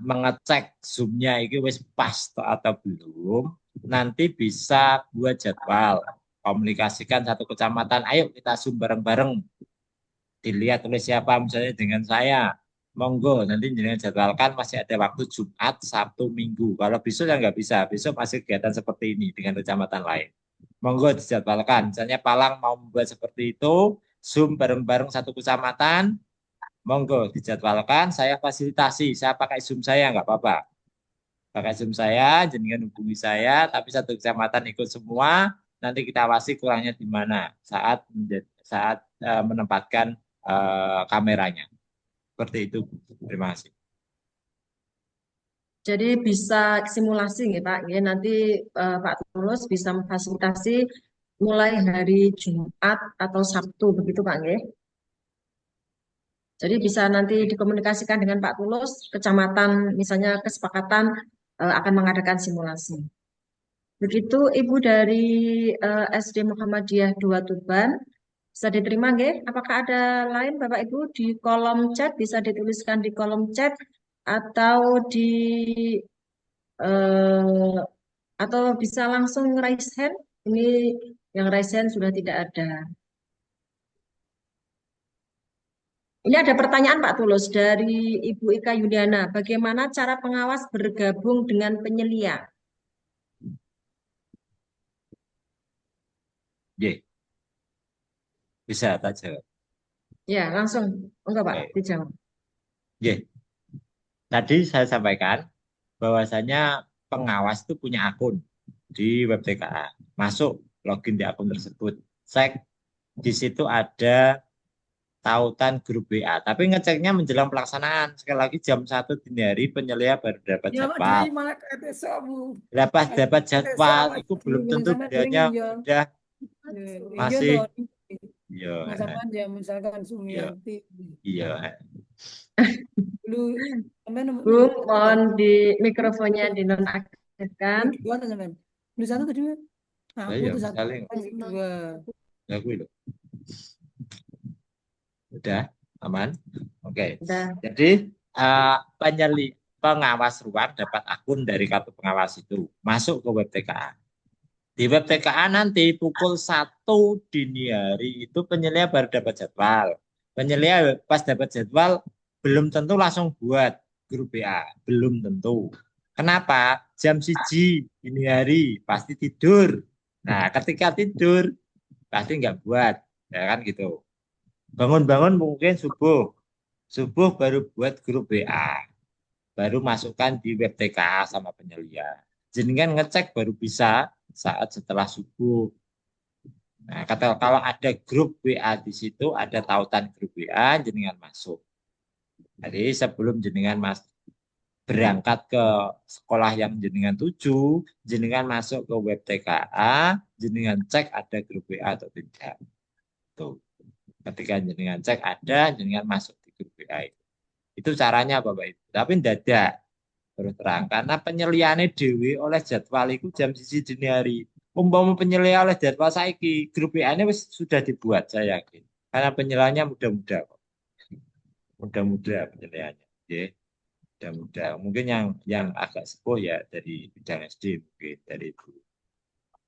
mengecek Zoom-nya itu wis pas atau belum, nanti bisa buat jadwal. Komunikasikan satu kecamatan, ayo kita Zoom bareng-bareng. Dilihat oleh siapa, misalnya dengan saya. Monggo, nanti jangan jadwalkan masih ada waktu Jumat, Sabtu, Minggu. Kalau besok ya nggak bisa, besok masih kegiatan seperti ini dengan kecamatan lain. Monggo dijadwalkan. Misalnya Palang mau membuat seperti itu, Zoom bareng-bareng satu kecamatan, monggo dijadwalkan, saya fasilitasi, saya pakai Zoom saya nggak apa-apa. Pakai Zoom saya, jenengan hubungi saya, tapi satu kecamatan ikut semua, nanti kita awasi kurangnya di mana saat menempatkan kameranya. Seperti itu. Terima kasih. Jadi bisa simulasi nggih Pak. Nggih, nanti Pak Tulus bisa memfasilitasi mulai hari Jumat atau Sabtu begitu Pak nggih. Jadi bisa nanti dikomunikasikan dengan Pak Tulus, kecamatan misalnya kesepakatan akan mengadakan simulasi. Begitu Ibu dari SD Muhammadiyah 2 Tuban, bisa diterima nggih? Apakah ada lain Bapak Ibu di kolom chat, bisa dituliskan di kolom chat atau di eh, atau bisa langsung raise hand? Ini yang raise hand sudah tidak ada. Ini ada pertanyaan Pak Tulus dari Ibu Ika Yuliana. Bagaimana cara pengawas bergabung dengan penyelia? Ye, bisa tak jawab? Ya, langsung. Enggak Pak, Oke. dijawab. Ye, tadi saya sampaikan bahwasanya pengawas itu punya akun di web TKA. Masuk, login di akun tersebut. Cek, di situ ada tautan grup WA. Tapi ngeceknya menjelang pelaksanaan. Sekali lagi jam 1 dini hari penyelia baru dapat Ya Pak jadwal. Dwi malah kayak besok Bu. Dapat jadwal Besok, itu belum Dwi, tentu sama dianya dringin, ya. udah Iya masih toh. iya Masakan ya misalkan iya Sumiyanti. iya. Dulu sampai Bu, mohon di mikrofonnya dinonaktifkan. dua atau sampai? Dulu satu atau dua? Nah, Lah aku iya tuh satu. misalnya Dua. ya gue loh. Udah aman. Oke. Udah. Jadi pengawas ruang dapat akun dari kartu pengawas itu masuk ke web TKA. Di web TKA nanti pukul 1 dini hari itu penyelia baru dapat jadwal. Penyelia pas dapat jadwal belum tentu langsung buat grup WA, belum tentu. Kenapa? Jam 1 dini hari pasti tidur. Nah, ketika tidur pasti nggak buat, ya kan gitu. Bangun-bangun mungkin subuh, subuh baru buat grup WA, baru masukkan di web TKA sama penyelia. Jenengan ngecek baru bisa saat setelah subuh. Nah, kalau ada grup WA di situ, ada tautan grup WA, jenengan masuk. Jadi sebelum jenengan berangkat ke sekolah yang jenengan tuju, jenengan masuk ke web TKA, jenengan cek ada grup WA atau tidak. Tuh. Ketika jenengan cek ada, jenengan masuk di grup WA itu. Itu caranya Bapak Ibu. Tapi tidak terus terang karena penyeliane dewi oleh jadwal itu jam 1 dini hari. Umpama penyelia oleh jadwal saiki, grup WA-nya sudah dibuat saya yakin. Karena penyeliannya mudah-mudah kok. Mudah-mudah penyeliannya. Ya, mudah-mudah. Mungkin yang agak sepuh ya dari bidang SD mungkin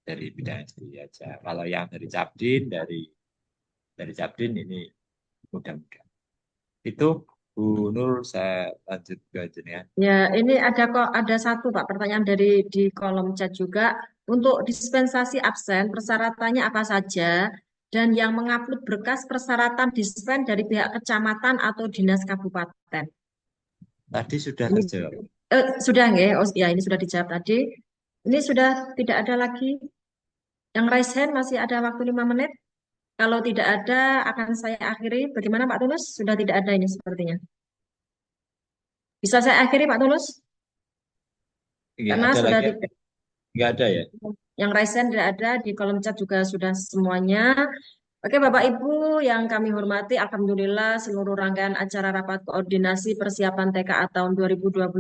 dari bidang SD aja. Kalau yang dari Cabdin ini mudah-mudah. Itu Bu Nur, saya lanjut ke jenengan. Ya, ini ada satu Pak pertanyaan di kolom chat juga. Untuk dispensasi absen, persyaratannya apa saja? Dan yang mengupload berkas persyaratan dispen dari pihak kecamatan atau dinas kabupaten. Tadi sudah Ini terjawab. sudah nggih? Oh ya, ini sudah dijawab tadi. Ini sudah tidak ada lagi. Yang raise hand masih ada waktu 5 menit. Kalau tidak ada akan saya akhiri. Bagaimana Pak Tulus? Sudah tidak ada ini sepertinya. Bisa saya akhiri Pak Tulus? Nggak Karena ada sudah lagi. tidak. Nggak ada ya? Yang raise hand tidak ada, di kolom chat juga sudah semuanya. Oke Bapak Ibu yang kami hormati, Alhamdulillah seluruh rangkaian acara rapat koordinasi persiapan TKA tahun 2026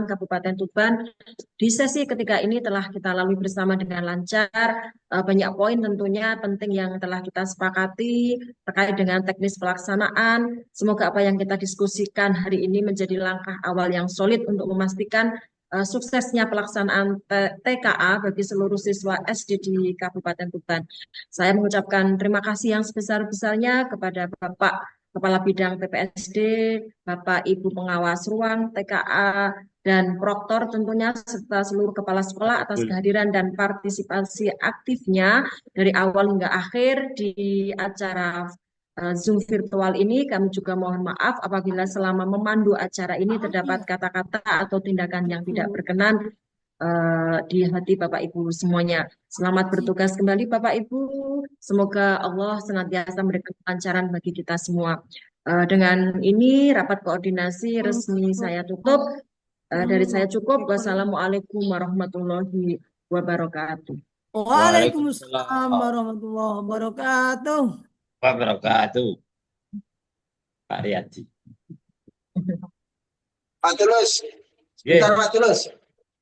Kabupaten Tuban di sesi ketiga ini telah kita lalui bersama dengan lancar. Banyak poin tentunya penting yang telah kita sepakati terkait dengan teknis pelaksanaan. Semoga apa yang kita diskusikan hari ini menjadi langkah awal yang solid untuk memastikan suksesnya pelaksanaan TKA bagi seluruh siswa SD di Kabupaten Tuban. Saya mengucapkan terima kasih yang sebesar-besarnya kepada Bapak Kepala Bidang PPSD, Bapak Ibu Pengawas Ruang TKA, dan Proktor tentunya serta seluruh kepala sekolah atas kehadiran dan partisipasi aktifnya dari awal hingga akhir di acara Zoom virtual ini. Kami juga mohon maaf apabila selama memandu acara ini terdapat kata-kata atau tindakan yang tidak berkenan di hati Bapak Ibu semuanya. Selamat bertugas kembali Bapak Ibu. Semoga Allah senantiasa memberikan kelancaran bagi kita semua. Dengan ini rapat koordinasi resmi saya tutup. Dari saya cukup. Wassalamualaikum warahmatullahi wabarakatuh. Waalaikumsalam Waalaikumsalam warahmatullahi wabarakatuh. wabarakatuh. Pak Riyadi. Pak Tulus, Nggih, bentar Pak Tulus.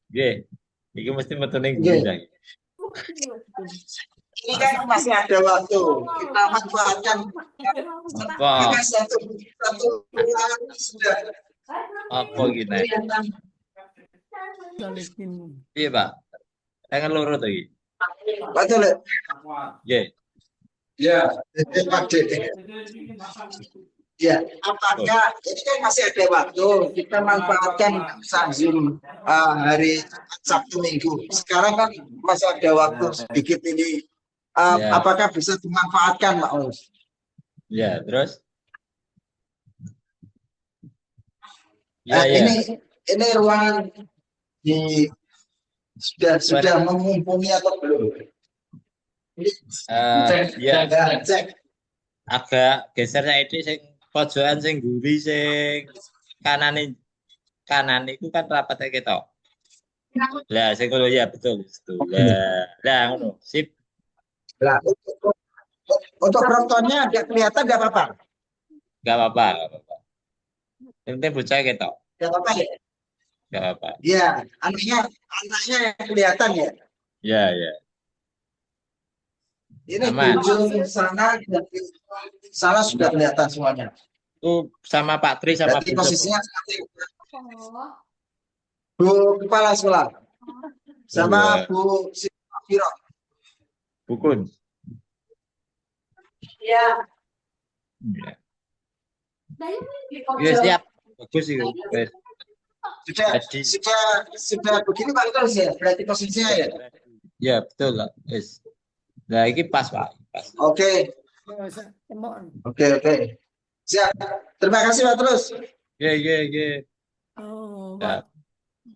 nggih. Iki mesti metu ning Nggih. ndi saiki. Ini kan masih ada waktu. Kita manfaatkan. Apa? Kita satu bulan sudah. Apa iki nek? Iya, Pak. Tangan loro to iki. Pak Tulus. Nggih. Ya, Pak Dede. Ya, apakah ini kan masih ada waktu kita manfaatkan Zoom hari Sabtu Minggu. Sekarang kan masih ada waktu sedikit ini. Ya. Apakah bisa dimanfaatkan, Pak Ulus? Ya, terus? Ya, ya. Ini ruangan sudah mengumpulnya atau belum? Ya, Cek. agak geser saiki sing pojokan sing guri sing kanan iku kan rapate ketok. Lah sing kono ya betul. Lah ngono. Sip. Nah, untuk penontonnya nggak kelihatan nggak apa-apa? Enggak apa-apa, enggak apa-apa. Yang penting bocah ketok. Nggak apa-apa ya? Enggak apa-apa. Ya, anaknya yang kelihatan ya. Ya, ya. Ini Aman. di ujung sana dan di sana sudah kelihatan semuanya. Itu sama Pak Tri sama Berarti Bu posisinya seperti Bu Kepala Sekolah sama Bu Sifiro. Bukun. Ya. Ya. Ya siap. Bagus itu. Wes. Sudah begini Pak terus ya. Berarti posisinya ya. Ya betul lah. Wes. Nah, ini pas Pak. Pas. Oke. Siap. Terima kasih Pak terus. Ya, ya, ya. Oh, Ya.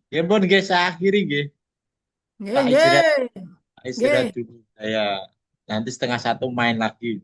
Ya pun guys, saya akhiri nggih. Pak istirahat dulu. Saya nanti 12:30 main lagi.